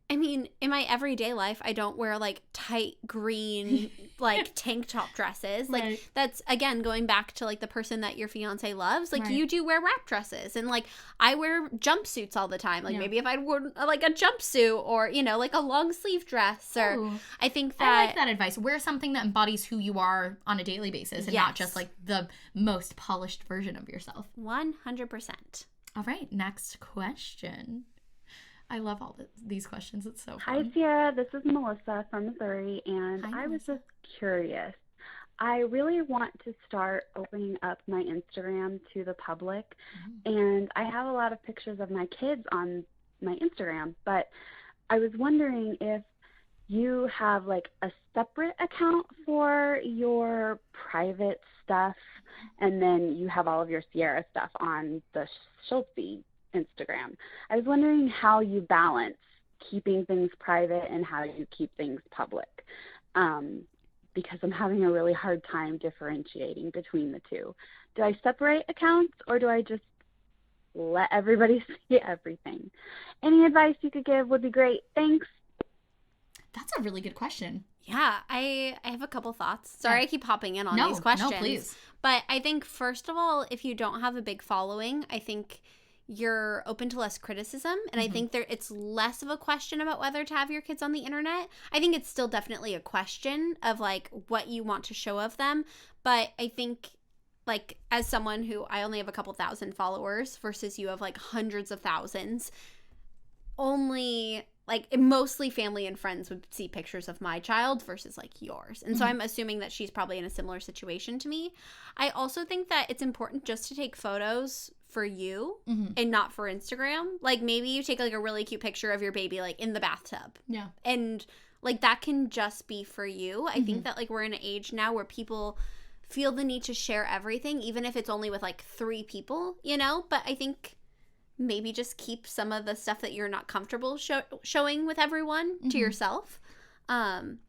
I mean, in my everyday life, I don't wear like tight green, like tank top dresses. Like that's, again, going back to like the person that your fiance loves. Like you do wear wrap dresses and like I wear jumpsuits all the time. Like maybe if I'd worn like a jumpsuit or, you know, like a long sleeve dress or I think that. I like that advice. Wear something that embodies who you are on a daily basis and not just like the most polished version of yourself. 100%. All right, next question. I love all these questions. It's so fun. Hi, Sierra. This is Melissa from Missouri, and I was just curious. I really want to start opening up my Instagram to the public, and I have a lot of pictures of my kids on my Instagram, but I was wondering if you have like a separate account for your private stuff, and then you have all of your Sierra stuff on the Schultzzie Instagram. I was wondering how you balance keeping things private and how you keep things public, because I'm having a really hard time differentiating between the two. Do I separate accounts or do I just let everybody see everything? Any advice you could give would be great. Thanks. That's a really good question. Yeah, I have a couple thoughts. Sorry, I keep hopping in on these questions. No, please. But I think, first of all, if you don't have a big following, I think you're open to less criticism. And I think it's less of a question about whether to have your kids on the internet. I think it's still definitely a question of like what you want to show of them. But I think like as someone who I only have a couple thousand followers versus you have like hundreds of thousands, only like mostly family and friends would see pictures of my child versus like yours. And so I'm assuming that she's probably in a similar situation to me. I also think that it's important just to take photos for you and not for Instagram. Like maybe you take like a really cute picture of your baby like in the bathtub. Yeah. And like that can just be for you. I think that like we're in an age now where people feel the need to share everything, even if it's only with like 3 people, you know? But I think maybe just keep some of the stuff that you're not comfortable showing with everyone to yourself.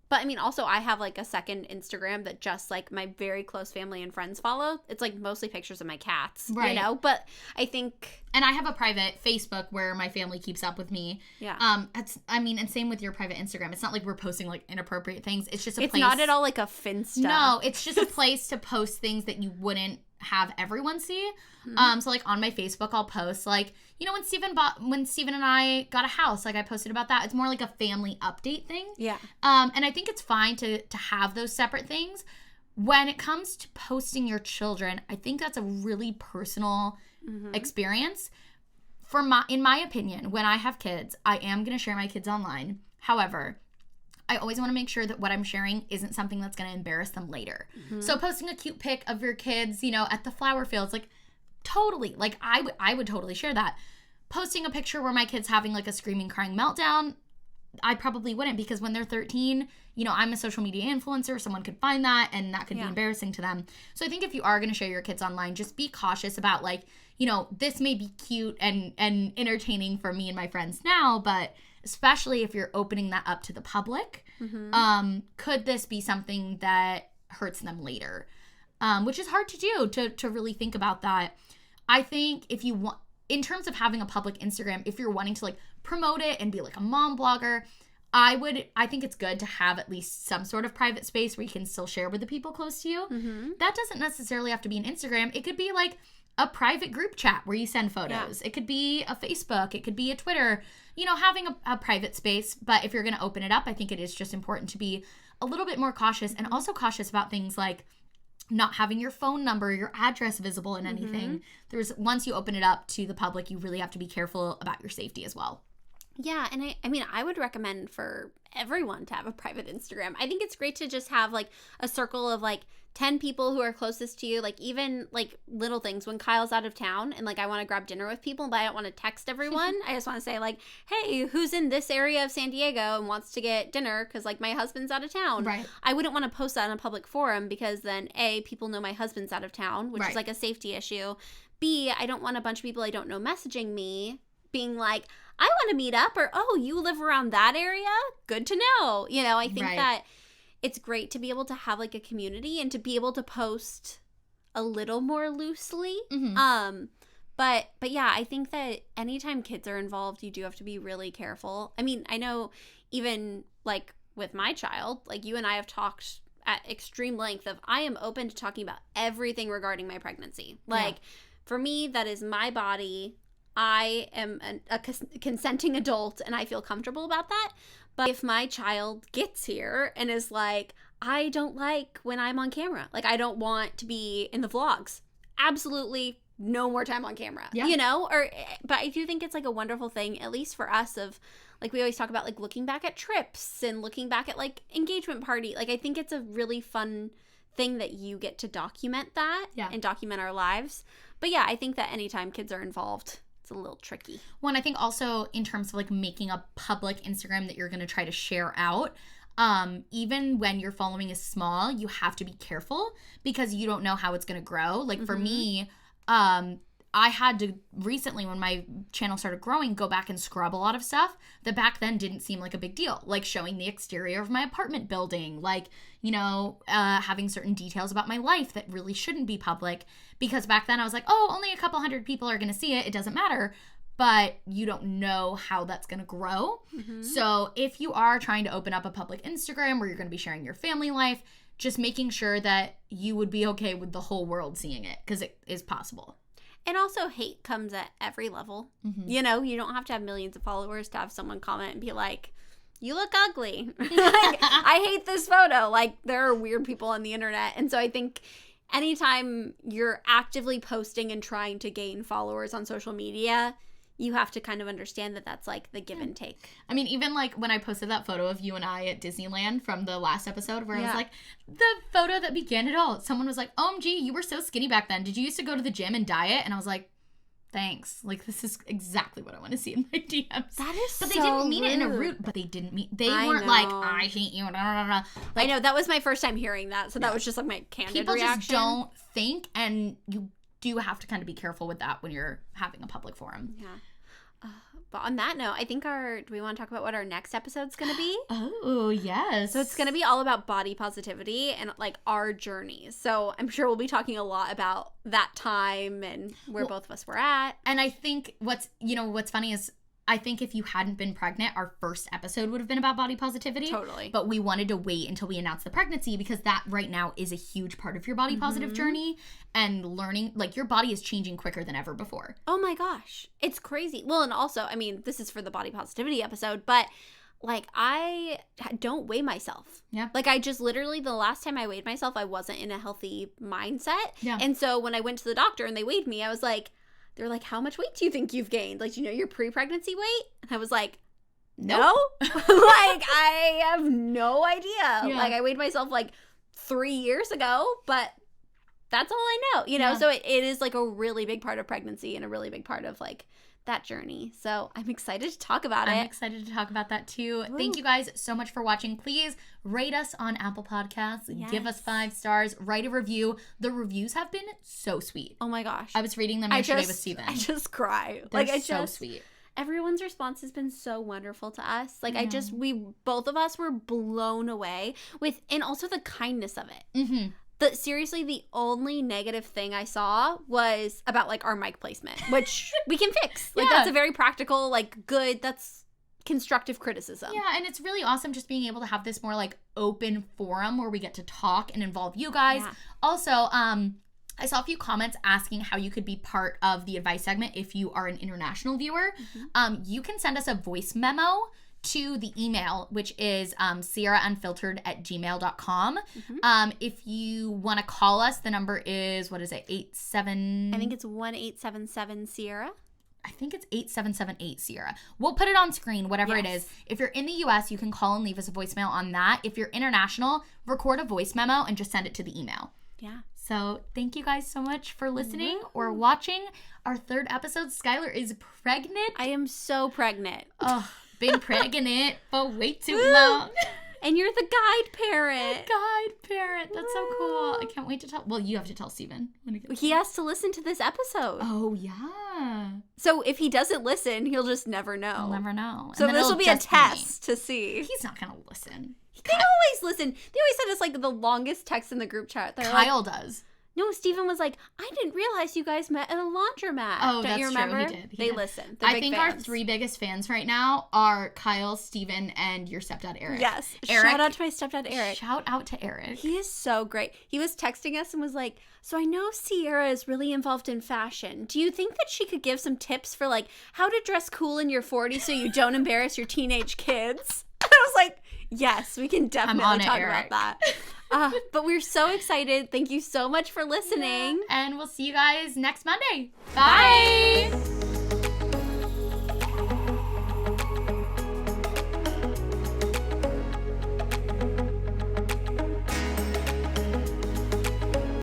But I mean, also I have like a second Instagram that just like my very close family and friends follow. It's like mostly pictures of my cats, you know? But I think... And I have a private Facebook where my family keeps up with me. Yeah. And same with your private Instagram. It's not like we're posting like inappropriate things. It's just a place... It's not at all like a Finsta. No, it's just a place to post things that you wouldn't have everyone see. So like on my Facebook, I'll post like, you know, when Steven and I got a house, like I posted about that. It's more like a family update thing. Yeah. And I think it's fine to have those separate things. When it comes to posting your children, I think that's a really personal experience. In my opinion, when I have kids, I am going to share my kids online. However, I always want to make sure that what I'm sharing isn't something that's going to embarrass them later. So posting a cute pic of your kids, you know, at the flower fields, like totally, like I would totally share that. Posting a picture where my kid's having like a screaming, crying meltdown, I probably wouldn't, because when they're 13, you know, I'm a social media influencer. Someone could find that and that could be embarrassing to them. So I think if you are going to share your kids online, just be cautious about like, you know, this may be cute and entertaining for me and my friends now, but especially if you're opening that up to the public, could this be something that hurts them later? Which is hard to do, to really think about that. I think if you want, in terms of having a public Instagram, if you're wanting to like promote it and be like a mom blogger, I think it's good to have at least some sort of private space where you can still share with the people close to you. That doesn't necessarily have to be an Instagram. It could be like a private group chat where you send photos. It could be a Facebook. It could be a Twitter, you know, having a private space. But if you're going to open it up, I think it is just important to be a little bit more cautious, and also cautious about things like not having your phone number, your address visible in anything. Once you open it up to the public, you really have to be careful about your safety as well. Yeah, and I mean, I would recommend for everyone to have a private Instagram. I think it's great to just have like a circle of like 10 people who are closest to you, like even like little things. When Kyle's out of town and like I want to grab dinner with people, but I don't want to text everyone. I just want to say like, hey, who's in this area of San Diego and wants to get dinner because like my husband's out of town. Right. I wouldn't want to post that in a public forum, because then A, people know my husband's out of town, which is like a safety issue. B, I don't want a bunch of people I don't know messaging me being like, I want to meet up, or, oh, you live around that area? Good to know. You know, I think that it's great to be able to have like a community and to be able to post a little more loosely. But yeah, I think that anytime kids are involved, you do have to be really careful. I mean, I know even like with my child, like you and I have talked at extreme length of, I am open to talking about everything regarding my pregnancy. Like for me, that is my body. I am a consenting adult and I feel comfortable about that. But if my child gets here and is like, I don't like when I'm on camera, like I don't want to be in the vlogs, absolutely no more time on camera, you know? But I do think it's like a wonderful thing, at least for us, of like, we always talk about like looking back at trips and looking back at like engagement party. Like I think it's a really fun thing that you get to document that and document our lives. But yeah, I think that anytime kids are involved, it's a little tricky. Well, and I think also in terms of like making a public Instagram that you're going to try to share out, even when your following is small, you have to be careful because you don't know how it's going to grow. Like for me, I had to recently, when my channel started growing, go back and scrub a lot of stuff that back then didn't seem like a big deal. Like showing the exterior of my apartment building, like, you know, having certain details about my life that really shouldn't be public. Because back then I was like, oh, only a couple hundred people are going to see it. It doesn't matter. But you don't know how that's going to grow. So if you are trying to open up a public Instagram where you're going to be sharing your family life, just making sure that you would be okay with the whole world seeing it, because it is possible. And also, hate comes at every level. You know, you don't have to have millions of followers to have someone comment and be like, you look ugly. Like, I hate this photo. Like, there are weird people on the internet. And so I think anytime you're actively posting and trying to gain followers on social media, you have to kind of understand that that's like the give and take. I mean, even like when I posted that photo of you and I at Disneyland from the last episode where I was like, the photo that began it all, someone was like, OMG, you were so skinny back then. Did you used to go to the gym and diet? And I was like, thanks. Like, this is exactly what I want to see in my DMs. That is But so they didn't mean rude. it in a rude, but they didn't mean, they weren't like, I hate you. Like, I know, that was my first time hearing that. So that was just like my candid reaction. People just don't think, and you do have to kind of be careful with that when you're having a public forum. Yeah. But on that note, I think do we want to talk about what our next episode's going to be? Oh, yes. So it's going to be all about body positivity and like our journeys. So I'm sure we'll be talking a lot about that time and where both of us were at. And I think what's funny is I think if you hadn't been pregnant, our first episode would have been about body positivity. Totally. But we wanted to wait until we announced the pregnancy because that right now is a huge part of your body positive journey, and learning, like, your body is changing quicker than ever before. Oh my gosh. It's crazy. Well, and also, I mean, this is for the body positivity episode, but like, I don't weigh myself. Yeah. Like, I just literally, the last time I weighed myself, I wasn't in a healthy mindset. Yeah. And so when I went to the doctor and they weighed me, I was like, they're like, how much weight do you think you've gained? Like, do you know your pre-pregnancy weight? And I was like, no. Like, I have no idea. Yeah. Like, I weighed myself like 3 years ago, but that's all I know, you know? Yeah. So it is like a really big part of pregnancy and a really big part of like that journey. So I'm excited to talk about it. I'm excited to talk about that too. Woo. Thank you guys so much for watching. Please rate us on Apple Podcasts. Yes. Give us 5 stars. Write a review. The reviews have been so sweet. Oh my gosh. I was reading them yesterday with Steven. I just cry. They're like, so sweet. Everyone's response has been so wonderful to us. Like, both of us were blown away with, and also the kindness of it. Mm-hmm. Seriously, the only negative thing I saw was about, like, our mic placement, which we can fix. Like, that's a very practical, like, good, that's constructive criticism. Yeah, and it's really awesome just being able to have this more, like, open forum where we get to talk and involve you guys. Yeah. Also, I saw a few comments asking how you could be part of the advice segment if you are an international viewer. Mm-hmm. You can send us a voice memo to the email, which is sierraunfiltered@gmail.com. Mm-hmm. If you want to call us, the number is, what is it, 87... I think it's 1-877-Sierra. I think it's 8778 Sierra. We'll put it on screen, whatever it is. If you're in the U.S., you can call and leave us a voicemail on that. If you're international, record a voice memo and just send it to the email. Yeah. So thank you guys so much for listening or watching our 3rd episode. Skylar is pregnant. I am so pregnant. Oh, been pregnant for way too long. And you're the guide parent. That's so cool. I can't wait to tell. Well, you have to tell Steven. He has to listen to this episode. Oh, yeah. So if he doesn't listen, he'll just never know. He'll never know. So this will be a test to see. He's not going to listen. They always listen. They always send us, like, the longest text in the group chat. Kyle does. No, Steven was like, I didn't realize you guys met at a laundromat. Oh, Don't you remember? True. He did. They listen. I think fans. Our 3 biggest fans right now are Kyle, Steven, and your stepdad, Eric. Yes. Eric, shout out to my stepdad, Eric. Shout out to Eric. He is so great. He was texting us and was like, so I know Sierra is really involved in fashion. Do you think that she could give some tips for, like, how to dress cool in your 40s so you don't embarrass your teenage kids? And I was like, yes, we can definitely talk about that. But we're so excited. Thank you so much for listening. And we'll see you guys next Monday. Bye.